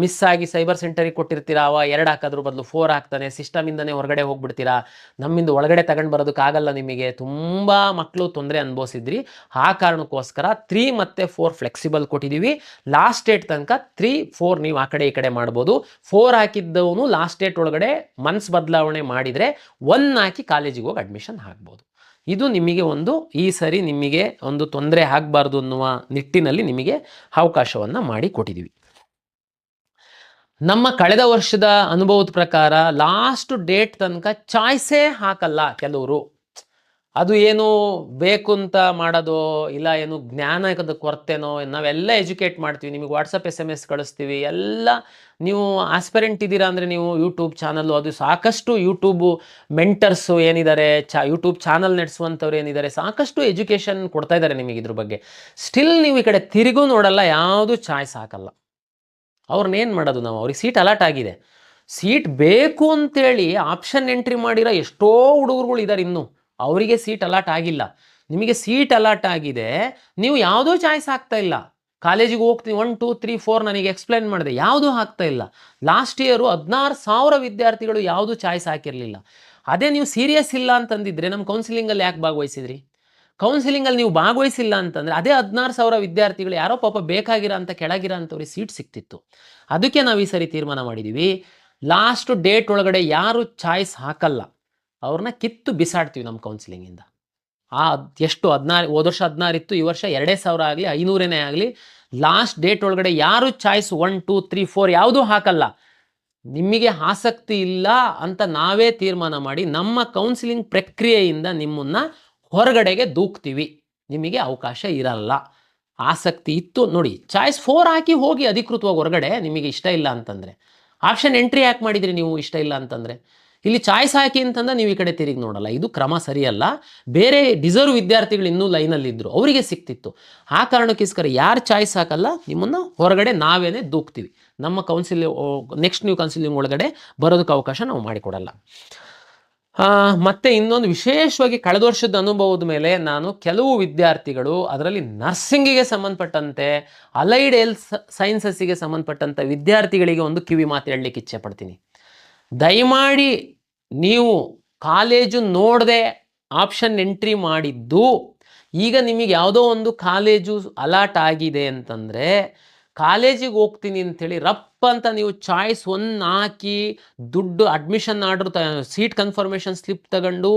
ಮಿಸ್ ಆಗಿ ಸೈಬರ್ ಸೆಂಟರಿಗೆ ಕೊಟ್ಟಿರ್ತೀರಾ, 2 ಹಾಕೋದ್ರ ಬದಲು 4 ಹಾಕ್ತಾನೆ, ಸಿಸ್ಟಮಿಂದನೇ ಹೊರಗಡೆ ಹೋಗ್ಬಿಡ್ತೀರಾ, ನಮ್ಮಿಂದ ಒಳಗಡೆ ತಗೊಂಡು ಬರೋದಕ್ಕಾಗಲ್ಲ, ನಿಮಗೆ ತುಂಬ ಮಕ್ಕಳು ತೊಂದರೆ ಅನುಭವಿಸಿದ್ರಿ. ಆ ಕಾರಣಕ್ಕೋಸ್ಕರ 3 ಮತ್ತು 4 ಫ್ಲೆಕ್ಸಿಬಲ್ ಕೊಟ್ಟಿದ್ದೀವಿ. ಲಾಸ್ಟ್ ಡೇಟ್ ತನಕ 3, 4 ನೀವು ಆ ಕಡೆ ಈ ಕಡೆ ಮಾಡ್ಬೋದು. 4 ಹಾಕಿದ್ದವನು ಲಾಸ್ಟ್ ಡೇಟ್ ಒಳಗಡೆ ಮನಸ್ಸು ಬದಲಾವಣೆ ಮಾಡಿದರೆ 1 ಹಾಕಿ ಕಾಲೇಜಿಗೆ ಹೋಗಿ ಅಡ್ಮಿಷನ್ ಆಗ್ಬೋದು. ಇದು ನಿಮಗೆ ಈ ಸರಿ ನಿಮಗೆ ಒಂದು ತೊಂದರೆ ಆಗಬಾರ್ದು ಅನ್ನುವ ನಿಟ್ಟಿನಲ್ಲಿ ನಿಮಗೆ ಅವಕಾಶವನ್ನು ಮಾಡಿ ಕೊಟ್ಟಿದ್ದೀವಿ. ನಮ್ಮ ಕಳೆದ ವರ್ಷದ ಅನುಭವದ ಪ್ರಕಾರ ಲಾಸ್ಟ್ ಡೇಟ್ ತನಕ ಚಾಯ್ಸೇ ಹಾಕಲ್ಲ ಕೆಲವರು. ಅದು ಏನು ಬೇಕು ಅಂತ ಮಾಡೋದು, ಇಲ್ಲ ಏನು ಜ್ಞಾನದ ಕೊರತೆನೋ, ನಾವೆಲ್ಲ ಎಜುಕೇಟ್ ಮಾಡ್ತೀವಿ, ನಿಮಗೆ ವಾಟ್ಸಪ್ SMS ಕಳಿಸ್ತೀವಿ, ಎಲ್ಲ ನೀವು ಆಸ್ಪೆರೆಂಟ್ ಇದ್ದೀರಾ ಅಂದರೆ ನೀವು ಯೂಟ್ಯೂಬ್ ಚಾನಲ್ಲು, ಅದು ಸಾಕಷ್ಟು ಯೂಟ್ಯೂಬು ಮೆಂಟರ್ಸು ಏನಿದ್ದಾರೆ, ಯೂಟ್ಯೂಬ್ ಚಾನಲ್ ನಡೆಸುವಂಥವ್ರು ಏನಿದ್ದಾರೆ, ಸಾಕಷ್ಟು ಎಜುಕೇಷನ್ ಕೊಡ್ತಾ ಇದ್ದಾರೆ ನಿಮಗೆ ಇದ್ರ ಬಗ್ಗೆ. ಸ್ಟಿಲ್ ನೀವು ಈ ಕಡೆ ತಿರುಗೂ ನೋಡಲ್ಲ, ಯಾವುದು ಚಾಯ್ಸ್ ಹಾಕಲ್ಲ. ಅವ್ರನ್ನೇನು ಮಾಡೋದು ನಾವು? ಅವ್ರಿಗೆ ಸೀಟ್ ಅಲಾಟ್ ಆಗಿದೆ, ಸೀಟ್ ಬೇಕು ಅಂತೇಳಿ ಆಪ್ಷನ್ ಎಂಟ್ರಿ ಮಾಡಿರೋ ಎಷ್ಟೋ ಹುಡುಗರುಗಳು ಇದ್ದಾರೆ, ಇನ್ನೂ ಅವರಿಗೆ ಸೀಟ್ ಅಲಾಟ್ ಆಗಿಲ್ಲ. ನಿಮಗೆ ಸೀಟ್ ಅಲಾಟ್ ಆಗಿದೆ, ನೀವು ಯಾವುದೋ ಚಾಯ್ಸ್ ಆಗ್ತಾ ಇಲ್ಲ, ಕಾಲೇಜಿಗೆ ಹೋಗ್ತೀನಿ 1 2 3 4 ನನಗೆ ಎಕ್ಸ್ಪ್ಲೈನ್ ಮಾಡಿದೆ, ಯಾವುದೂ ಆಗ್ತಾ ಇಲ್ಲ. ಲಾಸ್ಟ್ ಇಯರು 16,000 ವಿದ್ಯಾರ್ಥಿಗಳು ಯಾವುದು ಚಾಯ್ಸ್ ಹಾಕಿರಲಿಲ್ಲ. ಅದೇ ನೀವು ಸೀರಿಯಸ್ ಇಲ್ಲ ಅಂತಂದಿದ್ರೆ ನಮ್ಮ ಕೌನ್ಸಿಲಿಂಗಲ್ಲಿ ಯಾಕೆ ಭಾಗವಹಿಸಿದ್ರಿ? ಕೌನ್ಸಿಲಿಂಗಲ್ಲಿ ನೀವು ಭಾಗವಹಿಸಿಲ್ಲ ಅಂತಂದರೆ ಅದೇ 16,000 ವಿದ್ಯಾರ್ಥಿಗಳು ಯಾರೋ ಪಾಪ ಬೇಕಾಗಿರೋ ಅಂತ ಕೆಳಗಿರೋ ಅಂಥವ್ರಿಗೆ ಸೀಟ್ ಸಿಕ್ತಿತ್ತು. ಅದಕ್ಕೆ ನಾವು ಈ ಸರಿ ತೀರ್ಮಾನ ಮಾಡಿದ್ದೀವಿ, ಲಾಸ್ಟ್ ಡೇಟ್ ಒಳಗಡೆ ಯಾರು ಚಾಯ್ಸ್ ಹಾಕಲ್ಲ ಅವ್ರನ್ನ ಕಿತ್ತು ಬಿಸಾಡ್ತೀವಿ ನಮ್ಮ ಕೌನ್ಸಿಲಿಂಗಿಂದ. ಎಷ್ಟು 16 ಹೋದ ವರ್ಷ 16 ಇತ್ತು, ಈ ವರ್ಷ 2,000 ಆಗಲಿ 500 ಆಗಲಿ, ಲಾಸ್ಟ್ ಡೇಟ್ ಒಳಗಡೆ ಯಾರು ಚಾಯ್ಸ್ 1 2 3 4 ಯಾವುದೂ ಹಾಕಲ್ಲ. ನಿಮಗೆ ಆಸಕ್ತಿ ಇಲ್ಲ ಅಂತ ನಾವೇ ತೀರ್ಮಾನ ಮಾಡಿ ನಮ್ಮ ಕೌನ್ಸಿಲಿಂಗ್ ಪ್ರಕ್ರಿಯೆಯಿಂದ ನಿಮ್ಮನ್ನು ಹೊರಗಡೆಗೆ ದೂಕ್ತೀವಿ. ನಿಮಗೆ ಅವಕಾಶ ಇರಲ್ಲ. ಆಸಕ್ತಿ ಇತ್ತು ನೋಡಿ, ಚಾಯ್ಸ್ 4 ಹಾಕಿ ಹೋಗಿ ಅಧಿಕೃತವಾಗಿ ಹೊರಗಡೆ, ನಿಮಗೆ ಇಷ್ಟ ಇಲ್ಲ ಅಂತಂದರೆ. ಆಪ್ಷನ್ ಎಂಟ್ರಿ ಯಾಕೆ ಮಾಡಿದ್ರಿ ನೀವು ಇಷ್ಟ ಇಲ್ಲ ಅಂತಂದರೆ? ಇಲ್ಲಿ ಚಾಯ್ಸ್ ಹಾಕಿ ಅಂತಂದ್ರೆ ನೀವು ಈ ಕಡೆ ತಿರುಗಿ ನೋಡಲ್ಲ, ಇದು ಕ್ರಮ ಸರಿಯಲ್ಲ. ಬೇರೆ ಡಿಸರ್ವ್ ವಿದ್ಯಾರ್ಥಿಗಳು ಇನ್ನೂ ಲೈನಲ್ಲಿದ್ದರು, ಅವರಿಗೆ ಸಿಕ್ತಿತ್ತು. ಆ ಕಾರಣಕ್ಕೋಸ್ಕರ ಯಾರು ಚಾಯ್ಸ್ ಹಾಕಲ್ಲ ನಿಮ್ಮನ್ನು ಹೊರಗಡೆ ನಾವೇನೇ ದೂಕ್ತೀವಿ. ನಮ್ಮ ನೆಕ್ಸ್ಟ್ ನೀವು ಕೌನ್ಸಿಲಿಂಗ್ ಒಳಗಡೆ ಬರೋದಕ್ಕೆ ಅವಕಾಶ ನಾವು ಮಾಡಿಕೊಡಲ್ಲ. ಮತ್ತು ಇನ್ನೊಂದು ವಿಶೇಷವಾಗಿ ಕಳೆದ ವರ್ಷದ ಅನುಭವದ ಮೇಲೆ ನಾನು ಕೆಲವು ವಿದ್ಯಾರ್ಥಿಗಳು, ಅದರಲ್ಲಿ ನರ್ಸಿಂಗಿಗೆ ಸಂಬಂಧಪಟ್ಟಂತೆ, ಅಲೈಡ್ ಹೆಲ್ತ್ ಸೈನ್ಸಸ್ಸಿಗೆ ಸಂಬಂಧಪಟ್ಟಂಥ ವಿದ್ಯಾರ್ಥಿಗಳಿಗೆ ಒಂದು ಕಿವಿ ಮಾತು ಹೇಳಲಿಕ್ಕೆ ಇಚ್ಛೆ ಪಡ್ತೀನಿ. ದಯಮಾಡಿ ನೀವು ಕಾಲೇಜು ನೋಡದೆ ಆಪ್ಷನ್ ಎಂಟ್ರಿ ಮಾಡಿದ್ದು, ಈಗ ನಿಮಗೆ ಯಾವುದೋ ಒಂದು ಕಾಲೇಜು ಅಲಾಟ್ ಆಗಿದೆ ಅಂತಂದರೆ, ಕಾಲೇಜಿಗೆ ಹೋಗ್ತೀನಿ ಅಂಥೇಳಿ ರಪ್ಪ ಅಂತ ನೀವು ಚಾಯ್ಸ್ 1 ಹಾಕಿ ದುಡ್ಡು admission order seat confirmation slip ತಗೊಂಡು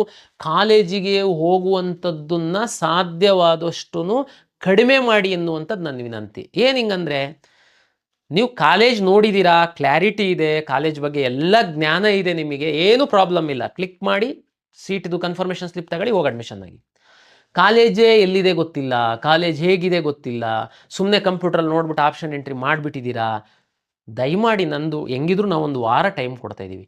ಕಾಲೇಜಿಗೆ ಹೋಗುವಂಥದ್ದನ್ನು ಸಾಧ್ಯವಾದಷ್ಟು ಕಡಿಮೆ ಮಾಡಿ ಎನ್ನುವಂಥದ್ದು ನನ್ನ ವಿನಂತಿ. ಏನು ಹಿಂಗಂದರೆ, ನೀವು ಕಾಲೇಜ್ ನೋಡಿದ್ದೀರಾ, ಕ್ಲಾರಿಟಿ ಇದೆ, ಕಾಲೇಜ್ ಬಗ್ಗೆ ಎಲ್ಲ ಜ್ಞಾನ ಇದೆ, ನಿಮಗೆ ಏನು ಪ್ರಾಬ್ಲಮ್ ಇಲ್ಲ, ಕ್ಲಿಕ್ ಮಾಡಿ ಸೀಟ್ದು ಕನ್ಫರ್ಮೇಷನ್ ಸ್ಲಿಪ್ ತಗೊಳ್ಳಿ, ಹೋಗಿ ಅಡ್ಮಿಷನ್ ಆಗಿ. ಕಾಲೇಜೇ ಎಲ್ಲಿದೆ ಗೊತ್ತಿಲ್ಲ, ಕಾಲೇಜ್ ಹೇಗಿದೆ ಗೊತ್ತಿಲ್ಲ, ಸುಮ್ಮನೆ ಕಂಪ್ಯೂಟ್ರಲ್ಲಿ ನೋಡ್ಬಿಟ್ಟು ಆಪ್ಷನ್ ಎಂಟ್ರಿ ಮಾಡಿಬಿಟ್ಟಿದ್ದೀರಾ. ದಯಮಾಡಿ ನಂದು ಹೆಂಗಿದ್ರು ನಾವು 1 ವಾರ ಟೈಮ್ ಕೊಡ್ತಾ ಇದ್ದೀವಿ.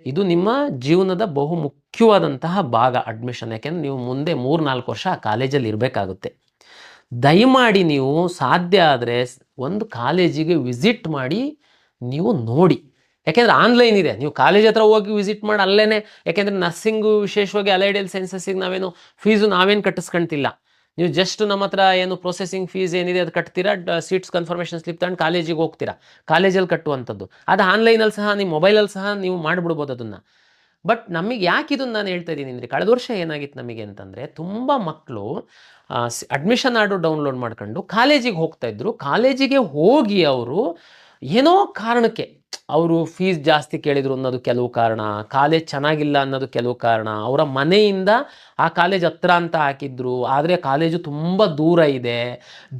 ಇದು ನಿಮ್ಮ ಜೀವನದ ಬಹು ಮುಖ್ಯವಾದಂತಹ ಭಾಗ ಅಡ್ಮಿಷನ್. ಯಾಕೆಂದರೆ ನೀವು ಮುಂದೆ 3-4 ವರ್ಷ ಆ ಕಾಲೇಜಲ್ಲಿ ಇರಬೇಕಾಗುತ್ತೆ. ದಯಮಾಡಿ ನೀವು ಸಾಧ್ಯ ಆದರೆ ಒಂದು ಕಾಲೇಜಿಗೆ ವಿಸಿಟ್ ಮಾಡಿ ನೀವು ನೋಡಿ. ಯಾಕೆಂದರೆ ಆನ್ಲೈನ್ ಇದೆ, ನೀವು ಕಾಲೇಜ್ ಹತ್ರ ಹೋಗಿ ವಿಸಿಟ್ ಮಾಡಿ ಅಲ್ಲೇ. ಯಾಕೆಂದರೆ ನರ್ಸಿಂಗು ವಿಶೇಷವಾಗಿ ಅಲೈಡ್ ಹೆಲ್ತ್ ಸೈನ್ಸಸ್ಸಿಗೆ ನಾವೇನು ಫೀಸು ಕಟ್ಟಿಸ್ಕೊಂತಿಲ್ಲ. ನೀವು ಜಸ್ಟ್ ನಮ್ಮ ಹತ್ರ ಏನು ಪ್ರೊಸೆಸಿಂಗ್ ಫೀಸ್ ಏನಿದೆ ಅದು ಕಟ್ತೀರಾ, ಸೀಟ್ಸ್ ಕನ್ಫರ್ಮೇಷನ್ ಸ್ಲಿಪ್ ತಗೊಂಡು ಕಾಲೇಜಿಗೆ ಹೋಗ್ತೀರಾ, ಕಾಲೇಜಲ್ಲಿ ಕಟ್ಟುವಂಥದ್ದು. ಅದು ಆನ್ಲೈನಲ್ಲಿ ಸಹ, ನಿಮ್ಮ ಮೊಬೈಲಲ್ಲಿ ಸಹ ನೀವು ಮಾಡಿಬಿಡ್ಬೋದು ಅದನ್ನು. ಬಟ್ ನಮಗೆ ಯಾಕೆ ಇದನ್ನು ನಾನು ಹೇಳ್ತಾ ಇದ್ದೀನಿ ಅಂದರೆ, ಕಳೆದ ವರ್ಷ ಏನಾಗಿತ್ತು ನಮಗೆ ಅಂತಂದರೆ, ತುಂಬ ಮಕ್ಕಳು ಅಡ್ಮಿಷನ್ ಆರ್ಡರ್ ಡೌನ್ಲೋಡ್ ಮಾಡ್ಕೊಂಡು ಕಾಲೇಜಿಗೆ ಹೋಗ್ತಾಯಿದ್ರು. ಕಾಲೇಜಿಗೆ ಹೋಗಿ ಅವರು ಏನೋ ಕಾರಣಕ್ಕೆ ಅವರು ಫೀಸ್ ಜಾಸ್ತಿ ಕೇಳಿದರು ಅನ್ನೋದು ಕೆಲವು ಕಾರಣ, ಕಾಲೇಜ್ ಚೆನ್ನಾಗಿಲ್ಲ ಅನ್ನೋದು ಕೆಲವು ಕಾರಣ, ಅವರ ಮನೆಯಿಂದ ಆ ಕಾಲೇಜ್ ಹತ್ರ ಅಂತ ಹಾಕಿದ್ರು, ಆದರೆ ಕಾಲೇಜು ತುಂಬ ದೂರ ಇದೆ,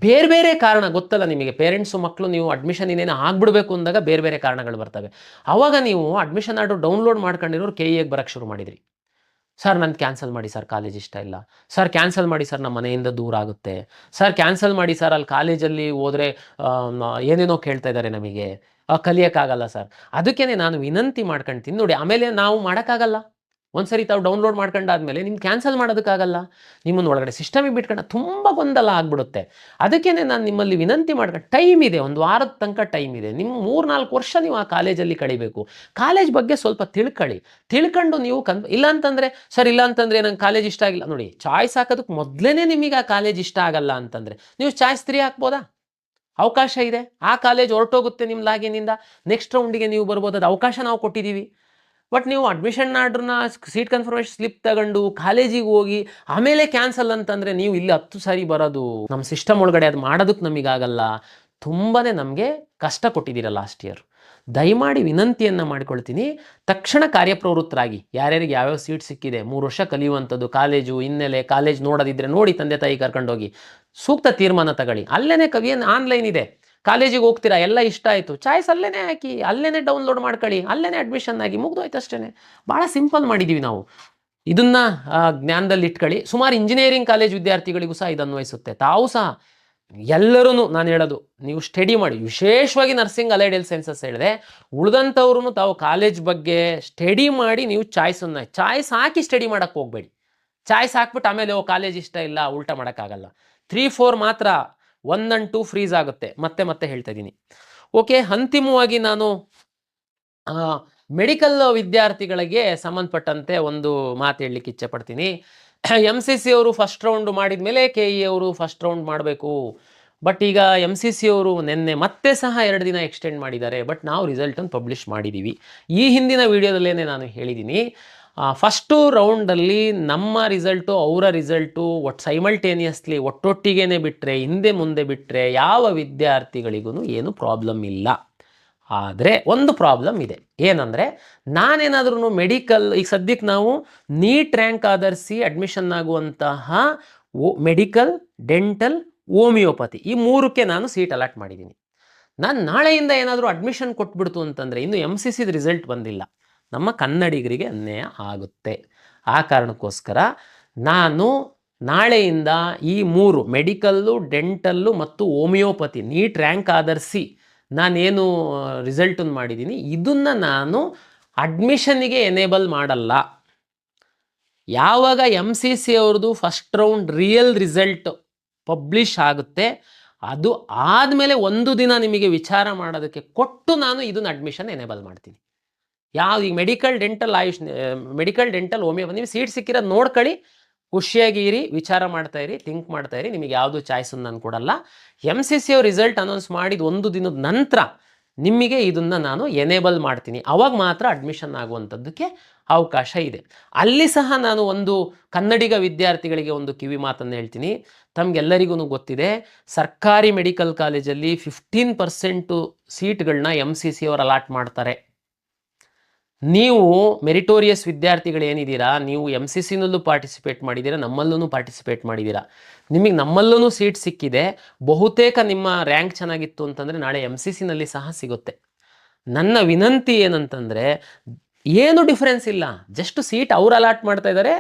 ಬೇರೆ ಬೇರೆ ಕಾರಣ ಗೊತ್ತಲ್ಲ ನಿಮಗೆ. ಪೇರೆಂಟ್ಸು ಮಕ್ಕಳು ನೀವು ಅಡ್ಮಿಷನ್ ಇನ್ನೇನು ಆಗಿಬಿಡ್ಬೇಕು ಅಂದಾಗ ಬೇರೆ ಬೇರೆ ಕಾರಣಗಳು ಬರ್ತವೆ. ಆವಾಗ ನೀವು ಅಡ್ಮಿಷನ್ ಆರ್ಡರ್ ಡೌನ್ಲೋಡ್ ಮಾಡ್ಕೊಂಡಿರೋರು KEಗೆ ಬರೋಕ್ಕೆ ಶುರು ಮಾಡಿದ್ರಿ. ಸರ್ ನಂದು ಕ್ಯಾನ್ಸಲ್ ಮಾಡಿ ಸರ್, ಕಾಲೇಜ್ ಇಷ್ಟ ಇಲ್ಲ. ಸರ್ ಕ್ಯಾನ್ಸಲ್ ಮಾಡಿ ಸರ್, ನಮ್ಮ ಮನೆಯಿಂದ ದೂರ ಆಗುತ್ತೆ. ಸರ್ ಕ್ಯಾನ್ಸಲ್ ಮಾಡಿ ಸರ್, ಅಲ್ಲಿ ಕಾಲೇಜಲ್ಲಿ ಹೋದರೆ ಏನೇನೋ ಕೇಳ್ತಾ ಇದ್ದಾರೆ, ನಮಗೆ ಕಲಿಯೋಕ್ಕಾಗಲ್ಲ ಸರ್. ಅದಕ್ಕೇ ನಾನು ವಿನಂತಿ ಮಾಡ್ಕೊಳ್ತೀನಿ ನೋಡಿ. ಆಮೇಲೆ ನಾವು ಮಾಡೋಕ್ಕಾಗಲ್ಲ, ಒಂದ್ಸರಿ ತಾವು ಡೌನ್ಲೋಡ್ ಮಾಡ್ಕೊಂಡಾದ್ಮೇಲೆ ನಿಮ್ಗೆ ಕ್ಯಾನ್ಸಲ್ ಮಾಡೋದಕ್ಕಾಗಲ್ಲ. ನಿಮ್ಮನ್ನು ಒಳಗಡೆ ಸಿಸ್ಟಮಿಗೆ ಬಿಟ್ಕೊಂಡು ತುಂಬ ಗೊಂದಲ ಆಗ್ಬಿಡುತ್ತೆ. ಅದಕ್ಕೇ ನಾನು ನಿಮ್ಮಲ್ಲಿ ವಿನಂತಿ ಮಾಡ್ಕೊಂಡು, ಟೈಮ್ ಇದೆ, 1 ವಾರದ ತನಕ ಟೈಮ್ ಇದೆ. ನಿಮ್ಮ 3-4 ವರ್ಷ ನೀವು ಆ ಕಾಲೇಜಲ್ಲಿ ಕಳಿಬೇಕು. ಕಾಲೇಜ್ ಬಗ್ಗೆ ಸ್ವಲ್ಪ ತಿಳ್ಕೊಂಡು ನೀವು ಇಲ್ಲ ಅಂತಂದರೆ ಸರ್, ಇಲ್ಲ ಅಂತಂದರೆ ನಂಗೆ ಕಾಲೇಜ್ ಇಷ್ಟ ಆಗಿಲ್ಲ. ನೋಡಿ, ಚಾಯ್ಸ್ ಹಾಕೋದಕ್ಕೆ ಮೊದಲೇ ನಿಮಗೆ ಆ ಕಾಲೇಜ್ ಇಷ್ಟ ಆಗಲ್ಲ ಅಂತಂದರೆ ನೀವು ಚಾಯ್ಸ್ 3 ಹಾಕ್ಬೋದಾ? ಅವಕಾಶ ಇದೆ. ಆ ಕಾಲೇಜ್ ಹೊರಟೋಗುತ್ತೆ ನಿಮ್ಮ ಲಾಗಿನಿಂದ, ನೆಕ್ಸ್ಟ್ ರೌಂಡಿಗೆ ನೀವು ಬರ್ಬೋದು. ಅದು ಅವಕಾಶ ನಾವು ಕೊಟ್ಟಿದ್ದೀವಿ. ಬಟ್ ನೀವು ಅಡ್ಮಿಷನ್ ಆರ್ಡ್ರನ್ನ, ಸೀಟ್ ಕನ್ಫರ್ಮೇಷನ್ ಸ್ಲಿಪ್ ತಗೊಂಡು ಕಾಲೇಜಿಗೆ ಹೋಗಿ ಆಮೇಲೆ ಕ್ಯಾನ್ಸಲ್ ಅಂತಂದರೆ ನೀವು ಇಲ್ಲಿ 10 ಸಾರಿ ಬರೋದು. ನಮ್ಮ ಸಿಸ್ಟಮ್ ಒಳಗಡೆ ಅದು ಮಾಡೋದಕ್ಕೆ ನಮಗಾಗಲ್ಲ. ತುಂಬಾ ನಮಗೆ ಕಷ್ಟ ಕೊಟ್ಟಿದ್ದೀರ ಲಾಸ್ಟ್ ಇಯರ್. ದಯಮಾಡಿ ವಿನಂತಿಯನ್ನು ಮಾಡಿಕೊಳ್ತೀನಿ, ತಕ್ಷಣ ಕಾರ್ಯಪ್ರವೃತ್ತರಾಗಿ. ಯಾರ್ಯಾರಿಗೆ ಯಾವ್ಯಾವ ಸೀಟ್ ಸಿಕ್ಕಿದೆ, 3 ವರ್ಷ ಕಲಿಯುವಂಥದ್ದು, ಕಾಲೇಜು ಹಿನ್ನೆಲೆ, ಕಾಲೇಜ್ ನೋಡೋದಿದ್ರೆ ನೋಡಿ, ತಂದೆ ತಾಯಿ ಕರ್ಕೊಂಡೋಗಿ ಸೂಕ್ತ ತೀರ್ಮಾನ ತಗೊಳ್ಳಿ. ಅಲ್ಲೇ ಕವಿಯನ್ ಆನ್ಲೈನ್ ಇದೆ, ಕಾಲೇಜಿಗೆ ಹೋಗ್ತೀರಾ, ಎಲ್ಲ ಇಷ್ಟ ಆಯಿತು, ಚಾಯ್ಸ್ ಅಲ್ಲೇ ಹಾಕಿ, ಅಲ್ಲೇ ಡೌನ್ಲೋಡ್ ಮಾಡ್ಕೊಳ್ಳಿ, ಅಲ್ಲೇ ಅಡ್ಮಿಷನ್ ಆಗಿ ಮುಗ್ದೋಯ್ತು ಅಷ್ಟೇ. ಭಾಳ ಸಿಂಪಲ್ ಮಾಡಿದ್ದೀವಿ ನಾವು. ಇದನ್ನು ಜ್ಞಾನದಲ್ಲಿ ಇಟ್ಕೊಳ್ಳಿ. ಸುಮಾರು ಇಂಜಿನಿಯರಿಂಗ್ ಕಾಲೇಜ್ ವಿದ್ಯಾರ್ಥಿಗಳಿಗೂ ಸಹ ಇದು ಅನ್ವಯಿಸುತ್ತೆ. ತಾವು ಸಹ ಎಲ್ಲರೂ ನಾನು ಹೇಳೋದು, ನೀವು ಸ್ಟಡಿ ಮಾಡಿ. ವಿಶೇಷವಾಗಿ ನರ್ಸಿಂಗ್, ಅಲೈಡ್ ಹೆಲ್ತ್ ಸೈನ್ಸಸ್ ಹೇಳಿದೆ, ಉಳಿದಂಥವ್ರು ತಾವು ಕಾಲೇಜ್ ಬಗ್ಗೆ ಸ್ಟಡಿ ಮಾಡಿ ನೀವು ಚಾಯ್ಸ್ ಹಾಕಿ ಸ್ಟಡಿ ಮಾಡೋಕ್ಕೆ ಹೋಗಬೇಡಿ. ಚಾಯ್ಸ್ ಹಾಕ್ಬಿಟ್ಟು ಆಮೇಲೆ ಕಾಲೇಜ್ ಇಷ್ಟ ಇಲ್ಲ, ಉಲ್ಟಾ ಮಾಡೋಕ್ಕಾಗಲ್ಲ. 3-4 ಮಾತ್ರ, 1 and 2 ಫ್ರೀಸ್ ಆಗುತ್ತೆ. ಮತ್ತೆ ಹೇಳ್ತಾ ಇದ್ದೀನಿ. ಓಕೆ, ಅಂತಿಮವಾಗಿ ನಾನು ಮೆಡಿಕಲ್ ವಿದ್ಯಾರ್ಥಿಗಳಿಗೆ ಸಂಬಂಧಪಟ್ಟಂತೆ ಒಂದು ಮಾತು ಹೇಳಲಿಕ್ಕೆ ಇಚ್ಛೆ ಪಡ್ತೀನಿ. MCC ಅವರು ಫಸ್ಟ್ ರೌಂಡ್ ಮಾಡಿದ ಮೇಲೆ KE ಅವರು ಫಸ್ಟ್ ರೌಂಡ್ ಮಾಡಬೇಕು. ಬಟ್ ಈಗ MCC ಅವರು ನಿನ್ನೆ ಮತ್ತೆ ಸಹ 2 ದಿನ ಎಕ್ಸ್ಟೆಂಡ್ ಮಾಡಿದ್ದಾರೆ. ಬಟ್ ನಾವು ರಿಸಲ್ಟನ್ನು ಪಬ್ಲಿಷ್ ಮಾಡಿದ್ದೀವಿ. ಈ ಹಿಂದಿನ ವಿಡಿಯೋದಲ್ಲೇ ನಾನು ಹೇಳಿದ್ದೀನಿ, ಫಸ್ಟು ರೌಂಡಲ್ಲಿ ನಮ್ಮ ರಿಸಲ್ಟು ಅವರ ರಿಸಲ್ಟು ಸೈಮಲ್ಟೇನಿಯಸ್ಲಿ ಒಟ್ಟೊಟ್ಟಿಗೇ ಬಿಟ್ಟರೆ, ಹಿಂದೆ ಮುಂದೆ ಬಿಟ್ಟರೆ ಯಾವ ವಿದ್ಯಾರ್ಥಿಗಳಿಗೂ ಏನು ಪ್ರಾಬ್ಲಮ್ ಇಲ್ಲ. ಆದರೆ ಒಂದು ಪ್ರಾಬ್ಲಮ್ ಇದೆ. ಏನಂದರೆ, ನಾನೇನಾದ್ರೂ ಮೆಡಿಕಲ್, ಈಗ ಸದ್ಯಕ್ಕೆ ನಾವು ನೀಟ್ ರ್ಯಾಂಕ್ ಆಧರಿಸಿ ಅಡ್ಮಿಷನ್ ಆಗುವಂತಹ ಮೆಡಿಕಲ್, ಡೆಂಟಲ್, ಹೋಮಿಯೋಪತಿ ಈ 3ಕ್ಕೆ ನಾನು ಸೀಟ್ ಅಲಾಟ್ ಮಾಡಿದ್ದೀನಿ. ನಾನು ನಾಳೆಯಿಂದ ಏನಾದರೂ ಅಡ್ಮಿಷನ್ ಕೊಟ್ಬಿಡ್ತು ಅಂತಂದರೆ, ಇನ್ನು MCC ರಿಸಲ್ಟ್ ಬಂದಿಲ್ಲ, ನಮ್ಮ ಕನ್ನಡಿಗರಿಗೆ ಅನ್ಯಾಯ ಆಗುತ್ತೆ. ಆ ಕಾರಣಕ್ಕೋಸ್ಕರ ನಾನು ನಾಳೆಯಿಂದ ಈ 3 ಮೆಡಿಕಲ್ಲು, ಡೆಂಟಲ್ಲು ಮತ್ತು ಹೋಮಿಯೋಪತಿ ನೀಟ್ ರ್ಯಾಂಕ್ ಆಧರಿಸಿ ನಾನೇನು ರಿಸಲ್ಟನ್ನು ಮಾಡಿದ್ದೀನಿ, ಇದನ್ನು ನಾನು ಅಡ್ಮಿಷನ್ನಿಗೆ ಎನೇಬಲ್ ಮಾಡಲ್ಲ. ಯಾವಾಗ MCC ಅವ್ರದ್ದು first round real result publish ಆಗುತ್ತೆ, ಅದು ಆದಮೇಲೆ 1 ದಿನ ನಿಮಗೆ ವಿಚಾರ ಮಾಡೋದಕ್ಕೆ ಕೊಟ್ಟು ನಾನು ಇದನ್ನು ಅಡ್ಮಿಷನ್ ಎನೇಬಲ್ ಮಾಡ್ತೀನಿ. ಈಗ ಮೆಡಿಕಲ್, ಡೆಂಟಲ್, ಹೋಮಿಯೋಪತಿ ನೀವು ಸೀಟ್ ಸಿಕ್ಕಿರೋದು ನೋಡ್ಕೊಳ್ಳಿ, ಖುಷಿಯಾಗಿರಿ, ವಿಚಾರ ಮಾಡ್ತಾಯಿರಿ, ಥಿಂಕ್ ಮಾಡ್ತಾಯಿರಿ. ನಿಮಗೆ ಯಾವುದು ಚಾಯ್ಸನ್ನು ನಾನು ಕೊಡಲ್ಲ. MCC ಅವ್ರ ರಿಸಲ್ಟ್ ಅನೌನ್ಸ್ ಮಾಡಿದ 1 ದಿನದ ನಂತರ ನಿಮಗೆ ಇದನ್ನು ನಾನು ಎನೇಬಲ್ ಮಾಡ್ತೀನಿ. ಆವಾಗ ಮಾತ್ರ ಅಡ್ಮಿಷನ್ ಆಗುವಂಥದ್ದಕ್ಕೆ ಅವಕಾಶ ಇದೆ. ಅಲ್ಲಿ ಸಹ ನಾನು ಒಂದು ಕನ್ನಡಿಗ ವಿದ್ಯಾರ್ಥಿಗಳಿಗೆ ಒಂದು ಕಿವಿ ಮಾತನ್ನು ಹೇಳ್ತೀನಿ. ತಮಗೆಲ್ಲರಿಗೂ ಗೊತ್ತಿದೆ, ಸರ್ಕಾರಿ ಮೆಡಿಕಲ್ ಕಾಲೇಜಲ್ಲಿ 15% ಸೀಟ್ಗಳನ್ನ MCC ಅವರು ಅಲಾಟ್ ಮಾಡ್ತಾರೆ. ನೀವು ಮೆರಿಟೋರಿಯಸ್ ವಿದ್ಯಾರ್ಥಿಗಳೇನಿದ್ದೀರಾ, ನೀವು MCCನಲ್ಲೂ ಪಾರ್ಟಿಸಿಪೇಟ್ ಮಾಡಿದ್ದೀರಾ, ನಮ್ಮಲ್ಲೂ ಪಾರ್ಟಿಸಿಪೇಟ್ ಮಾಡಿದ್ದೀರಾ. ನಿಮಗೆ ನಮ್ಮಲ್ಲೂ ಸೀಟ್ ಸಿಕ್ಕಿದೆ. ಬಹುತೇಕ ನಿಮ್ಮ ರ್ಯಾಂಕ್ ಚೆನ್ನಾಗಿತ್ತು ಅಂತಂದರೆ ನಾಳೆ MCCನಲ್ಲಿ ಸಹ ಸಿಗುತ್ತೆ. ನನ್ನ ವಿನಂತಿ ಏನಂತಂದರೆ, ಏನು ಡಿಫ್ರೆನ್ಸ್ ಇಲ್ಲ, ಜಸ್ಟ್ ಸೀಟ್ ಅವ್ರು ಅಲಾಟ್ ಮಾಡ್ತಾ ಇದ್ದಾರೆ,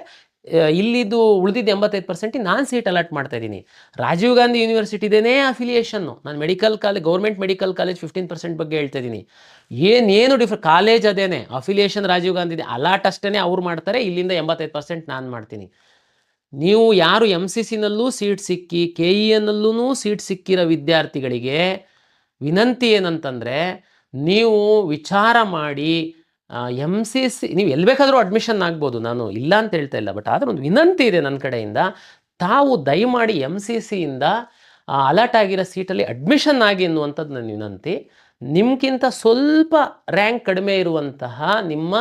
ಇಲ್ಲಿದ್ದು ಉಳಿದಿದ್ದು 85% ನಾನು ಸೀಟ್ ಅಲಾಟ್ ಮಾಡ್ತಾ ಇದ್ದೀನಿ. ರಾಜೀವ್ ಗಾಂಧಿ ಯೂನಿವರ್ಸಿಟಿದೇನೇ ಅಫಿಲಿಯೇಷನ್ನು. ನಾನು ಗೌರ್ಮೆಂಟ್ ಮೆಡಿಕಲ್ ಕಾಲೇಜ್ 15% ಬಗ್ಗೆ ಹೇಳ್ತಾ ಇದ್ದೀನಿ. ಏನು ಕಾಲೇಜ್ ಅದೇನೆ, ಅಫಿಲಿಯೇಷನ್ ರಾಜೀವ್ ಗಾಂಧಿ, ಅಲಾಟ್ ಅಷ್ಟೇ ಅವ್ರು ಮಾಡ್ತಾರೆ, ಇಲ್ಲಿಂದ 85% ನಾನು ಮಾಡ್ತೀನಿ. ನೀವು ಯಾರು MCCನಲ್ಲೂ ಸೀಟ್ ಸಿಕ್ಕಿ KENನಲ್ಲೂ ಸೀಟ್ ಸಿಕ್ಕಿರೋ ವಿದ್ಯಾರ್ಥಿಗಳಿಗೆ ವಿನಂತಿ ಏನಂತಂದರೆ, ನೀವು ವಿಚಾರ ಮಾಡಿ MCC ನೀವು ಎಲ್ಲಿ ಬೇಕಾದರೂ ಅಡ್ಮಿಷನ್ ಆಗ್ಬೋದು, ನಾನು ಇಲ್ಲ ಅಂತ ಹೇಳ್ತಾ ಇಲ್ಲ. ಬಟ್ ಆದರೆ ಒಂದು ವಿನಂತಿ ಇದೆ ನನ್ನ ಕಡೆಯಿಂದ, ತಾವು ದಯಮಾಡಿ MCCಯಿಂದ ಅಲಾಟ್ ಆಗಿರೋ ಸೀಟಲ್ಲಿ ಅಡ್ಮಿಷನ್ ಆಗಿ ಎನ್ನುವಂಥದ್ದು ನನ್ನ ವಿನಂತಿ. ನಿಮ್ಗಿಂತ ಸ್ವಲ್ಪ ರ್ಯಾಂಕ್ ಕಡಿಮೆ ಇರುವಂತಹ ನಿಮ್ಮ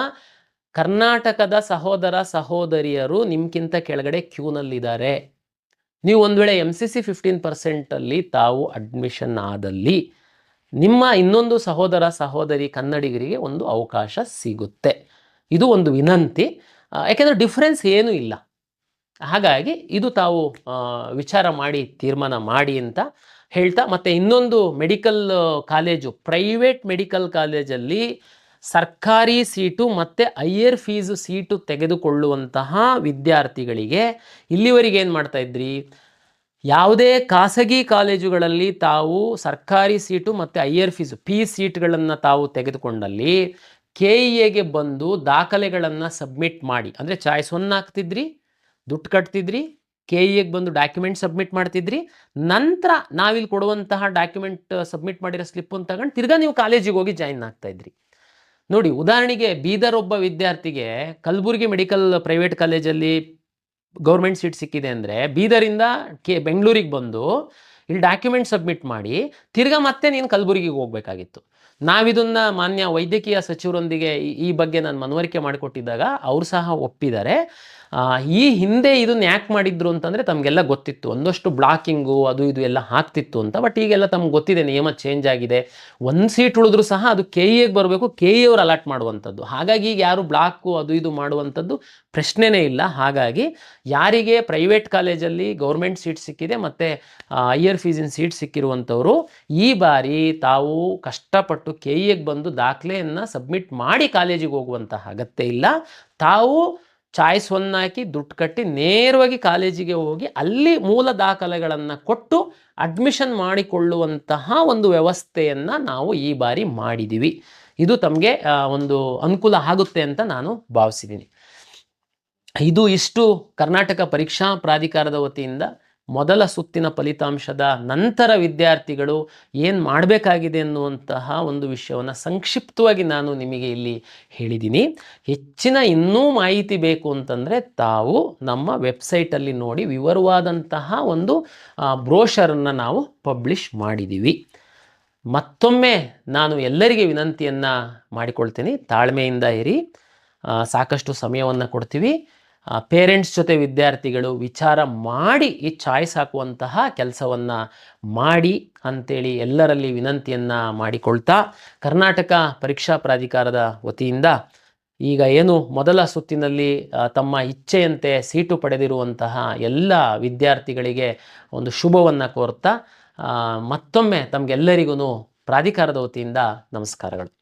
ಕರ್ನಾಟಕದ ಸಹೋದರ ಸಹೋದರಿಯರು ನಿಮ್ಗಿಂತ ಕೆಳಗಡೆ ಕ್ಯೂನಲ್ಲಿದ್ದಾರೆ. ನೀವು ಒಂದು ವೇಳೆ MCC 15%ಅಲ್ಲಿ ತಾವು ಅಡ್ಮಿಷನ್ ಆದಲ್ಲಿ ನಿಮ್ಮ ಇನ್ನೊಂದು ಸಹೋದರ ಸಹೋದರಿ ಕನ್ನಡಿಗರಿಗೆ ಒಂದು ಅವಕಾಶ ಸಿಗುತ್ತೆ. ಇದು ಒಂದು ವಿನಂತಿ, ಯಾಕೆಂದರೆ ಡಿಫ್ರೆನ್ಸ್ ಏನೂ ಇಲ್ಲ. ಹಾಗಾಗಿ ಇದು ತಾವು ವಿಚಾರ ಮಾಡಿ ತೀರ್ಮಾನ ಮಾಡಿ ಅಂತ ಹೇಳ್ತಾ, ಮತ್ತು ಇನ್ನೊಂದು ಮೆಡಿಕಲ್ ಕಾಲೇಜು, ಪ್ರೈವೇಟ್ ಮೆಡಿಕಲ್ ಕಾಲೇಜಲ್ಲಿ ಸರ್ಕಾರಿ ಸೀಟು ಮತ್ತು ಹೈಯರ್ ಫೀಸು ಸೀಟು ತೆಗೆದುಕೊಳ್ಳುವಂತಹ ವಿದ್ಯಾರ್ಥಿಗಳಿಗೆ ಇಲ್ಲಿವರೆಗೆ ಏನು ಮಾಡ್ತಾಯಿದ್ರಿ, ಯಾವುದೇ ಖಾಸಗಿ ಕಾಲೇಜುಗಳಲ್ಲಿ ತಾವು ಸರ್ಕಾರಿ ಸೀಟು ಮತ್ತು ಹೈಯರ್ ಫೀಸ್ ಸೀಟ್ಗಳನ್ನು ತಾವು ತೆಗೆದುಕೊಂಡಲ್ಲಿ KEAಗೆ ಬಂದು ದಾಖಲೆಗಳನ್ನು ಸಬ್ಮಿಟ್ ಮಾಡಿ, ಅಂದರೆ ಚಾಯ್ಸ್ 1 ಹಾಕ್ತಿದ್ರಿ, ದುಡ್ಡು ಕಟ್ತಿದ್ರಿ, KEAಗೆ ಬಂದು ಡಾಕ್ಯುಮೆಂಟ್ ಸಬ್ಮಿಟ್ ಮಾಡ್ತಿದ್ರಿ, ನಂತರ ನಾವಿಲ್ಲಿ ಕೊಡುವಂತಹ ಡಾಕ್ಯುಮೆಂಟ್ ಸಬ್ಮಿಟ್ ಮಾಡಿರೋ ಸ್ಲಿಪ್ಪನ್ನು ತಗೊಂಡು ತಿರ್ಗಾ ನೀವು ಕಾಲೇಜಿಗೆ ಹೋಗಿ ಜಾಯಿನ್ ಆಗ್ತಾಯಿದ್ರಿ. ನೋಡಿ, ಉದಾಹರಣೆಗೆ ಬೀದರ್ ಒಬ್ಬ ವಿದ್ಯಾರ್ಥಿಗೆ ಕಲಬುರಗಿ ಮೆಡಿಕಲ್ ಪ್ರೈವೇಟ್ ಕಾಲೇಜಲ್ಲಿ ಗೌರ್ಮೆಂಟ್ ಸೀಟ್ ಸಿಕ್ಕಿದೆ ಅಂದರೆ ಬೀದರಿಂದ ಬೆಂಗಳೂರಿಗೆ ಬಂದು ಇಲ್ಲಿ ಡಾಕ್ಯುಮೆಂಟ್ ಸಬ್ಮಿಟ್ ಮಾಡಿ ತಿರ್ಗಾ ಮತ್ತೆ ನೀನು ಕಲಬುರಗಿಗೆ ಹೋಗಬೇಕಾಗಿತ್ತು. ನಾವಿದನ್ನು ಮಾನ್ಯ ವೈದ್ಯಕೀಯ ಸಚಿವರೊಂದಿಗೆ ಈ ಬಗ್ಗೆ ನಾನು ಮನವರಿಕೆ ಮಾಡಿಕೊಟ್ಟಿದ್ದಾಗ ಅವರು ಸಹ ಒಪ್ಪಿದ್ದಾರೆ. ಈ ಹಿಂದೆ ಇದನ್ನು ಯಾಕೆ ಮಾಡಿದ್ರು ಅಂತಂದರೆ ತಮಗೆಲ್ಲ ಗೊತ್ತಿತ್ತು, ಒಂದಷ್ಟು ಬ್ಲಾಕಿಂಗು ಅದು ಇದು ಎಲ್ಲ ಆಗ್ತಿತ್ತು ಅಂತ. ಬಟ್ ಈಗೆಲ್ಲ ತಮ್ಗೆ ಗೊತ್ತಿದೆ, ನಿಯಮ ಚೇಂಜ್ ಆಗಿದೆ. 1 ಸೀಟ್ ಉಳಿದ್ರೂ ಸಹ ಅದು KEAಗೆ ಬರಬೇಕು, KEA ಅವರು ಅಲಾಟ್ ಮಾಡುವಂಥದ್ದು. ಹಾಗಾಗಿ ಈಗ ಯಾರು ಬ್ಲಾಕು ಅದು ಇದು ಮಾಡುವಂಥದ್ದು ಪ್ರಶ್ನೆನೇ ಇಲ್ಲ. ಹಾಗಾಗಿ ಯಾರಿಗೆ ಪ್ರೈವೇಟ್ ಕಾಲೇಜಲ್ಲಿ ಗೌರ್ಮೆಂಟ್ ಸೀಟ್ ಸಿಕ್ಕಿದೆ ಮತ್ತು ಹೈಯರ್ ಫೀಸಿನ ಸೀಟ್ ಸಿಕ್ಕಿರುವಂಥವರು ಈ ಬಾರಿ ತಾವು ಕಷ್ಟಪಟ್ಟು KEAಗೆ ಬಂದು ದಾಖಲೆಯನ್ನು ಸಬ್ಮಿಟ್ ಮಾಡಿ ಕಾಲೇಜಿಗೆ ಹೋಗುವಂತಹ ಅಗತ್ಯ ಇಲ್ಲ. ತಾವು ಚಾಯ್ಸ್ 1 ಹಾಕಿ ದುಡ್ಡು ಕಟ್ಟಿ ನೇರವಾಗಿ ಕಾಲೇಜಿಗೆ ಹೋಗಿ ಅಲ್ಲಿ ಮೂಲ ದಾಖಲೆಗಳನ್ನು ಕೊಟ್ಟು ಅಡ್ಮಿಷನ್ ಮಾಡಿಕೊಳ್ಳುವಂತಹ ಒಂದು ವ್ಯವಸ್ಥೆಯನ್ನು ನಾವು ಈ ಬಾರಿ ಮಾಡಿದ್ದೀವಿ. ಇದು ತಮಗೆ ಒಂದು ಅನುಕೂಲ ಆಗುತ್ತೆ ಅಂತ ನಾನು ಭಾವಿಸಿದ್ದೀನಿ. ಇಷ್ಟು ಕರ್ನಾಟಕ ಪರೀಕ್ಷಾ ಪ್ರಾಧಿಕಾರದ ವತಿಯಿಂದ ಮೊದಲ ಸುತ್ತಿನ ಫಲಿತಾಂಶದ ನಂತರ ವಿದ್ಯಾರ್ಥಿಗಳು ಏನು ಮಾಡಬೇಕಾಗಿದೆ ಅನ್ನುವಂತಹ ಒಂದು ವಿಷಯವನ್ನು ಸಂಕ್ಷಿಪ್ತವಾಗಿ ನಾನು ನಿಮಗೆ ಇಲ್ಲಿ ಹೇಳಿದ್ದೀನಿ. ಹೆಚ್ಚಿನ ಇನ್ನೂ ಮಾಹಿತಿ ಬೇಕು ಅಂತಂದರೆ ತಾವು ನಮ್ಮ ವೆಬ್ಸೈಟಲ್ಲಿ ನೋಡಿ ವಿವರವಾದಂತಹ ಒಂದು ಬ್ರೋಷರನ್ನು ನಾವು ಪಬ್ಲಿಷ್ ಮಾಡಿದ್ದೀವಿ. ಮತ್ತೊಮ್ಮೆ ನಾನು ಎಲ್ಲರಿಗೆ ವಿನಂತಿಯನ್ನು ಮಾಡಿಕೊಳ್ತೀನಿ, ತಾಳ್ಮೆಯಿಂದ ಇರಿ, ಸಾಕಷ್ಟು ಸಮಯವನ್ನು ಕೊಡ್ತೀವಿ. ಪೇರೆಂಟ್ಸ್ ಜೊತೆ ವಿದ್ಯಾರ್ಥಿಗಳು ವಿಚಾರ ಮಾಡಿ ಈ ಚಾಯ್ಸ್ ಹಾಕುವಂತಹ ಕೆಲಸವನ್ನು ಮಾಡಿ ಅಂಥೇಳಿ ಎಲ್ಲರಲ್ಲಿ ವಿನಂತಿಯನ್ನು ಮಾಡಿಕೊಳ್ತಾ, ಕರ್ನಾಟಕ ಪರೀಕ್ಷಾ ಪ್ರಾಧಿಕಾರದ ವತಿಯಿಂದ ಈಗ ಏನು ಮೊದಲ ಸುತ್ತಿನಲ್ಲಿ ತಮ್ಮ ಇಚ್ಛೆಯಂತೆ ಸೀಟು ಪಡೆದಿರುವಂತಹ ಎಲ್ಲ ವಿದ್ಯಾರ್ಥಿಗಳಿಗೆ ಒಂದು ಶುಭವನ್ನು ಕೋರ್ತಾ ಮತ್ತೊಮ್ಮೆ ತಮಗೆಲ್ಲರಿಗೂ ಪ್ರಾಧಿಕಾರದ ವತಿಯಿಂದ ನಮಸ್ಕಾರಗಳು.